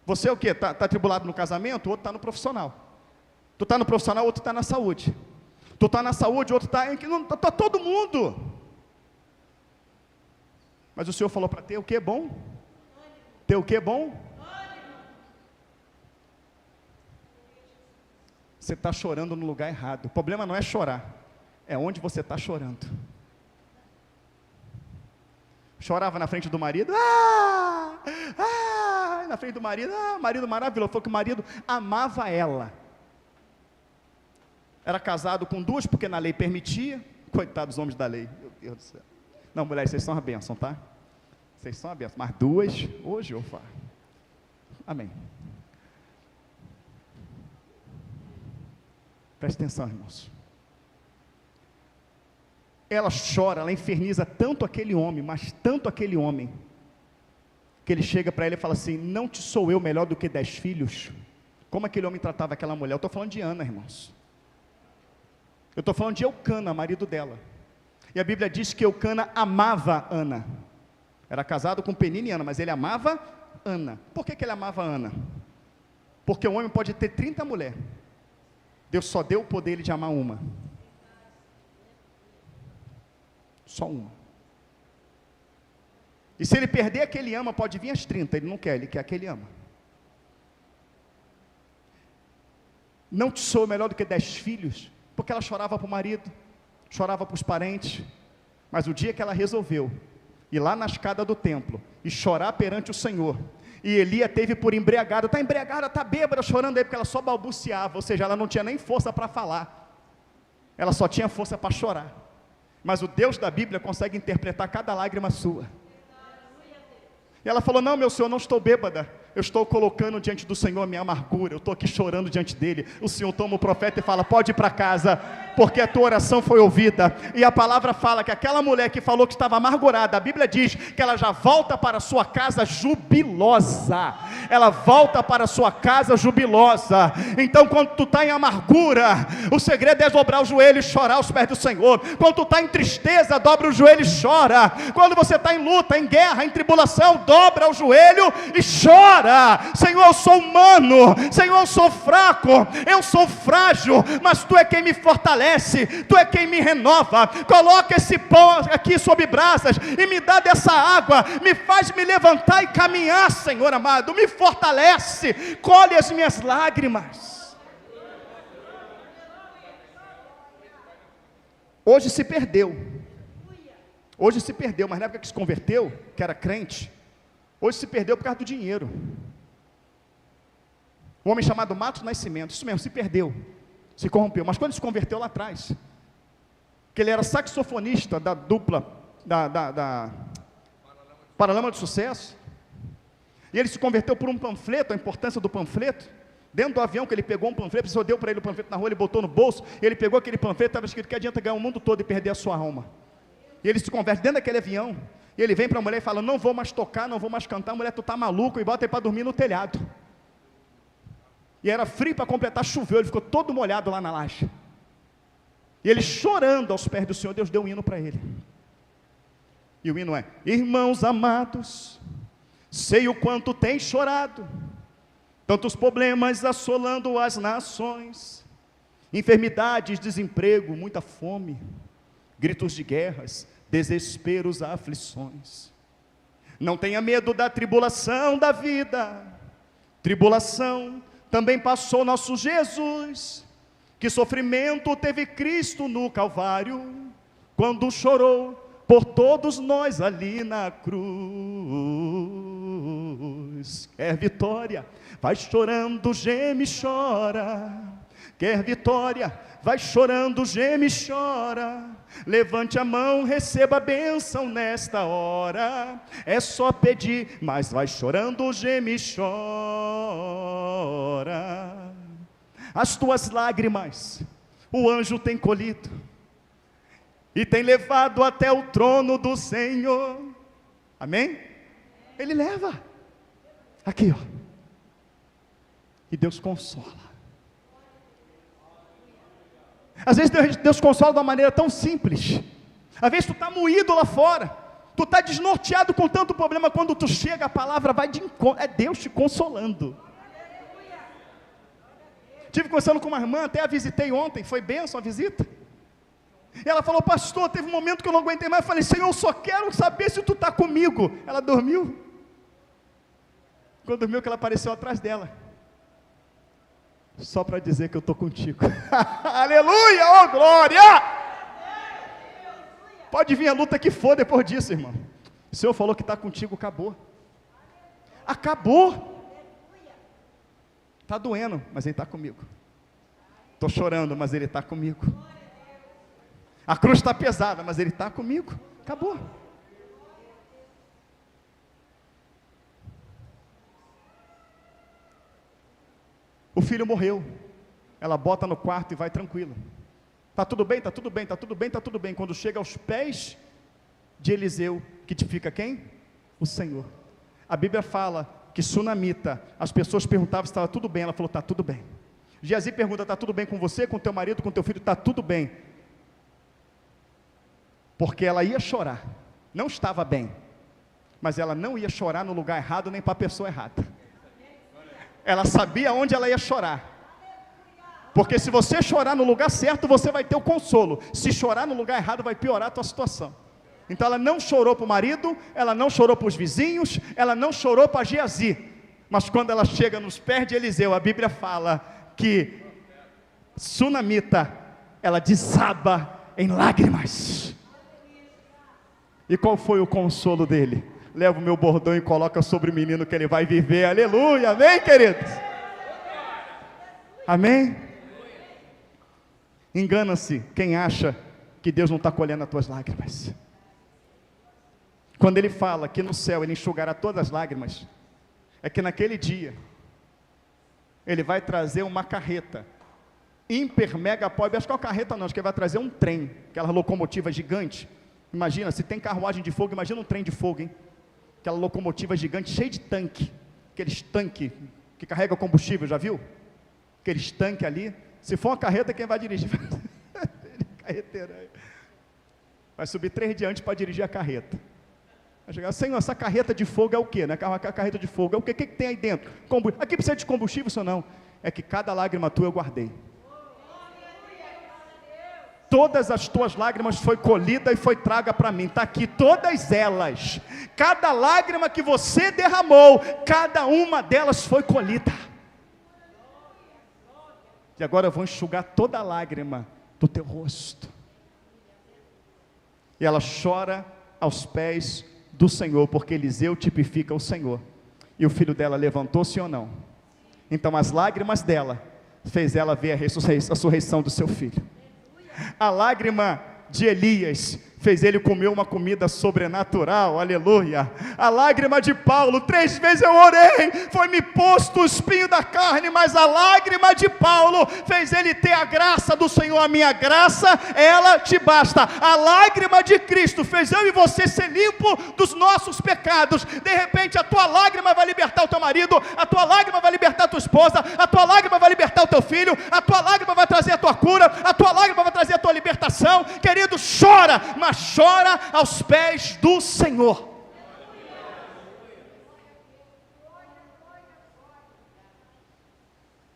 Você é o quê? Está atribulado no casamento, o outro está no profissional. Tu está no profissional, o outro está na saúde. Tu está na saúde, o outro está em... Está todo mundo. Mas o Senhor falou para ter o que bom? Ter o que bom? Você está chorando no lugar errado. O problema não é chorar, é onde você está chorando. Chorava na frente do marido, na frente do marido, marido maravilhoso. Falou que o marido amava ela. Era casado com duas, porque na lei permitia. Coitados dos homens da lei, meu Deus do céu. Não, mulheres, vocês são uma bênção, tá? Vocês são uma bênção, mas duas, hoje eu falo. Amém. Preste atenção, irmãos. Ela chora, ela inferniza tanto aquele homem, mas tanto aquele homem, que ele chega para ela e fala assim: não te sou eu melhor do que 10 filhos? Como aquele homem tratava aquela mulher? Eu estou falando de Ana, irmãos. Eu estou falando de Eucana, marido dela. E a Bíblia diz que Eucana amava Ana. Era casado com Penina e Ana, mas ele amava Ana. Por que ele amava Ana? Porque o homem pode ter 30 mulheres. Deus só deu o poder de amar uma. Só uma. E se ele perder a que ele ama, pode vir as 30, ele não quer, ele quer a que ele ama. Não te sou melhor do que 10 filhos, porque ela chorava para o marido, chorava para os parentes, mas o dia que ela resolveu ir lá na escada do templo e chorar perante o Senhor, e Elia teve por embriagada, está bêbada, chorando aí, porque ela só balbuciava, ou seja, ela não tinha nem força para falar, ela só tinha força para chorar, mas o Deus da Bíblia consegue interpretar cada lágrima sua. E ela falou, não, meu Senhor, não estou bêbada, eu estou colocando diante do Senhor a minha amargura, eu estou aqui chorando diante dele. O Senhor toma o profeta e fala, pode ir para casa, porque a tua oração foi ouvida. E a palavra fala que aquela mulher que falou que estava amargurada, a Bíblia diz que ela já volta para a sua casa jubilosa, ela volta para a sua casa jubilosa. Então quando tu está em amargura, o segredo é dobrar o joelho e chorar aos pés do Senhor. Quando tu está em tristeza, dobra o joelho e chora. Quando você está em luta, em guerra, em tribulação, dobra o joelho e chora. Senhor, eu sou humano, Senhor, eu sou fraco, eu sou frágil, mas tu é quem me fortalece, tu é quem me renova. Coloca esse pão aqui sobre brasas e me dá dessa água, me faz me levantar e caminhar, Senhor amado, me fortalece, colhe as minhas lágrimas. Hoje se perdeu, mas na época que se converteu, que era crente, hoje se perdeu por causa do dinheiro. Um homem chamado Matos Nascimento, isso mesmo, se perdeu, se corrompeu, mas quando ele se converteu lá atrás, que ele era saxofonista da dupla, da Paralama de Sucesso, e ele se converteu por um panfleto, a importância do panfleto, dentro do avião que ele pegou um panfleto, a pessoa deu para ele o panfleto na rua, ele botou no bolso, ele pegou aquele panfleto, estava escrito que adianta ganhar o mundo todo e perder a sua alma, e ele se converte dentro daquele avião, e ele vem para a mulher e fala, não vou mais tocar, não vou mais cantar, mulher, tu está maluco, e bota ele para dormir no telhado. E era frio para completar, choveu, ele ficou todo molhado lá na laje. E ele chorando aos pés do Senhor, Deus deu um hino para ele. E o hino é, irmãos amados, sei o quanto tem chorado, tantos problemas assolando as nações, enfermidades, desemprego, muita fome, gritos de guerras, desesperos, aflições. Não tenha medo da tribulação da vida, tribulação também passou nosso Jesus, que sofrimento teve Cristo no Calvário, quando chorou por todos nós ali na cruz. Quer vitória, vai chorando, geme e chora. Quer vitória, vai chorando, geme e chora. Levante a mão, receba a bênção nesta hora. É só pedir, mas vai chorando, geme e chora. As tuas lágrimas o anjo tem colhido e tem levado até o trono do Senhor. Amém? Ele leva aqui, ó. E Deus consola. Às vezes Deus consola de uma maneira tão simples. Às vezes tu está moído lá fora, tu está desnorteado com tanto problema, quando tu chega a palavra vai de encontro, é Deus te consolando. Estive conversando com uma irmã, até a visitei ontem, foi bênção a visita. E ela falou, pastor, teve um momento que eu não aguentei mais, eu falei, Senhor, eu só quero saber se tu está comigo. Ela dormiu. Quando dormiu, que ela apareceu atrás dela, só para dizer que eu estou contigo. Aleluia, oh glória! Pode vir a luta que for depois disso, irmão. O Senhor falou que está contigo, acabou. Acabou. Está doendo, mas Ele está comigo. Estou chorando, mas Ele está comigo. A cruz está pesada, mas Ele está comigo. Acabou. O filho morreu. Ela bota no quarto e vai tranquila. Está tudo bem, está tudo bem, está tudo bem, está tudo bem. Quando chega aos pés de Eliseu, que te fica quem? O Senhor. A Bíblia fala que sunamita, as pessoas perguntavam se estava tudo bem, ela falou, está tudo bem. Geazi pergunta, está tudo bem com você, com teu marido, com teu filho? Está tudo bem. Porque ela ia chorar, não estava bem, mas ela não ia chorar no lugar errado, nem para a pessoa errada. Ela sabia onde ela ia chorar. Porque se você chorar no lugar certo, você vai ter o consolo. Se chorar no lugar errado, vai piorar a tua situação. Então ela não chorou para o marido, ela não chorou para os vizinhos, ela não chorou para Geazi. Mas quando ela chega nos pés de Eliseu, a Bíblia fala que Sunamita, ela desaba em lágrimas. E qual foi o consolo dele? Leva o meu bordão e coloca sobre o menino que ele vai viver. Aleluia, amém, queridos? Amém? Engana-se quem acha que Deus não está colhendo as tuas lágrimas. Quando ele fala que no céu ele enxugará todas as lágrimas, é que naquele dia ele vai trazer uma carreta hiper mega pobre. Acho que é uma carreta não, acho que ele vai trazer um trem, aquela locomotiva gigante. Imagina, se tem carruagem de fogo, imagina um trem de fogo, hein? Aquela locomotiva gigante, cheia de tanque, aqueles tanques que carregam combustível, já viu? Aqueles tanques ali. Se for uma carreta, quem vai dirigir? Carreteiro. Vai subir 3 dias antes para dirigir a carreta. Vai chegar, Senhor, essa carreta de fogo é o quê? Né? A carreta de fogo é o quê? O que tem aí dentro? Aqui precisa de combustível, isso não? É que cada lágrima tua eu guardei. Todas as tuas lágrimas foi colhida e foi traga para mim. Está aqui todas elas. Cada lágrima que você derramou, cada uma delas foi colhida. E agora eu vou enxugar toda a lágrima do teu rosto. E ela chora aos pés do Senhor, porque Eliseu tipifica o Senhor. E o filho dela levantou-se ou não? Então as lágrimas dela fez ela ver a ressurreição do seu filho. A lágrima de Elias fez ele comer uma comida sobrenatural, aleluia. A lágrima de Paulo, 3 vezes eu orei, foi-me posto o espinho da carne, mas a lágrima de Paulo fez ele ter a graça do Senhor. A minha graça, ela te basta. A lágrima de Cristo fez eu e você ser limpo dos nossos pecados. De repente a tua lágrima vai libertar o teu marido, a tua lágrima vai libertar a tua esposa, a tua lágrima vai libertar o teu filho, a tua lágrima vai trazer a tua cura, a tua lágrima vai trazer a tua libertação. Querido, chora, mas chora aos pés do Senhor.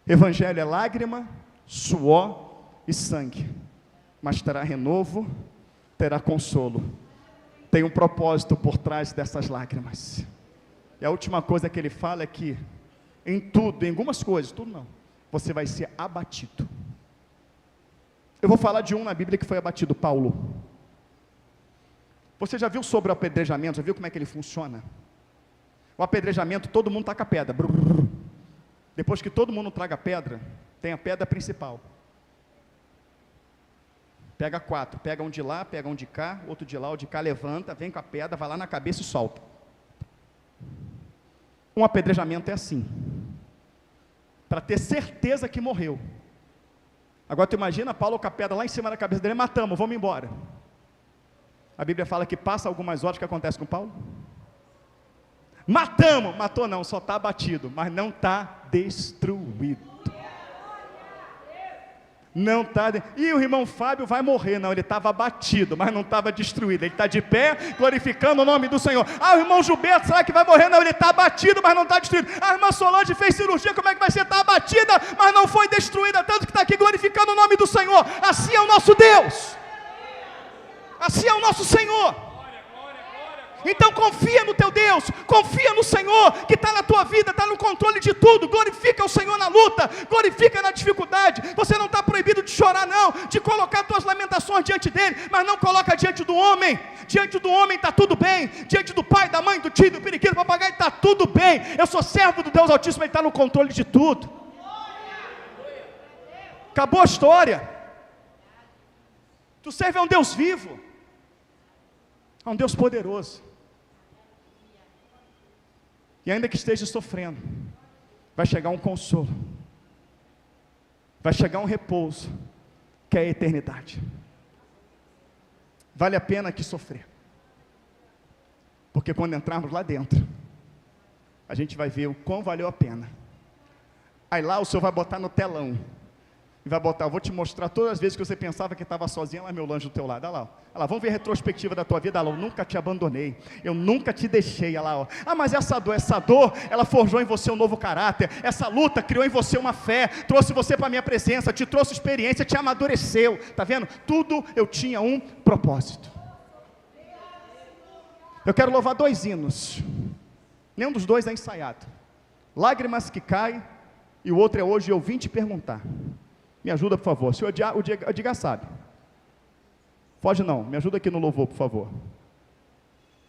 Evangelho é lágrima, suor e sangue, mas terá renovo, terá consolo. Tem um propósito por trás dessas lágrimas. E a última coisa que ele fala é que em tudo, em algumas coisas, tudo não, você vai ser abatido. Eu vou falar de um na Bíblia que foi abatido, Paulo. Você já viu sobre o apedrejamento? Já viu como é que ele funciona? O apedrejamento, todo mundo taca pedra. Depois que todo mundo traga pedra, tem a pedra principal. Pega 4, pega um de lá, pega um de cá, outro de lá, o de cá, levanta, vem com a pedra, vai lá na cabeça e solta. Um apedrejamento é assim, para ter certeza que morreu. Agora tu imagina Paulo com a pedra lá em cima da cabeça dele, matamos, vamos embora. A Bíblia fala que passa algumas horas, o que acontece com Paulo? Matamos, matou não, só está abatido, mas não está destruído. Não está, e o irmão Fábio vai morrer, não, ele estava abatido, mas não estava destruído, ele está de pé, glorificando o nome do Senhor. Ah, o irmão Gilberto, será que vai morrer? Não, ele está abatido, mas não está destruído. A irmã Solange fez cirurgia, como é que vai ser? Está abatida, mas não foi destruída, tanto que está aqui glorificando o nome do Senhor. Assim é o nosso Deus. Assim é o nosso Senhor. Então confia no teu Deus, confia no Senhor, que está na tua vida, está no controle de tudo. Glorifica o Senhor na luta, glorifica na dificuldade. Você não está proibido de chorar não, de colocar tuas lamentações diante dele, mas não coloca diante do homem. Diante do homem está tudo bem, diante do pai, da mãe, do tio, do periquito, do papagaio, está tudo bem. Eu sou servo do Deus Altíssimo, ele está no controle de tudo. Acabou a história. Tu serve a um Deus vivo, a um Deus poderoso. E ainda que esteja sofrendo, vai chegar um consolo, vai chegar um repouso, que é a eternidade. Vale a pena aqui sofrer, porque quando entrarmos lá dentro, a gente vai ver o quão valeu a pena. Aí lá o Senhor vai botar no telão, E vai botar, eu vou te mostrar todas as vezes que você pensava que estava sozinha, lá meu anjo do teu lado, olha lá, ó. Olha lá, vamos ver a retrospectiva da tua vida, olha lá, eu nunca te abandonei, eu nunca te deixei, olha lá, ó. Ah, mas essa dor, ela forjou em você um novo caráter, essa luta criou em você uma fé, trouxe você para a minha presença, te trouxe experiência, te amadureceu, está vendo? Tudo eu tinha um propósito. Eu quero louvar 2 hinos, nenhum dos 2 é ensaiado, Lágrimas que Caem, e o outro é Hoje Eu Vim Te Perguntar. Me ajuda, por favor. Se o Diga sabe. Foge não, me ajuda aqui no louvor, por favor.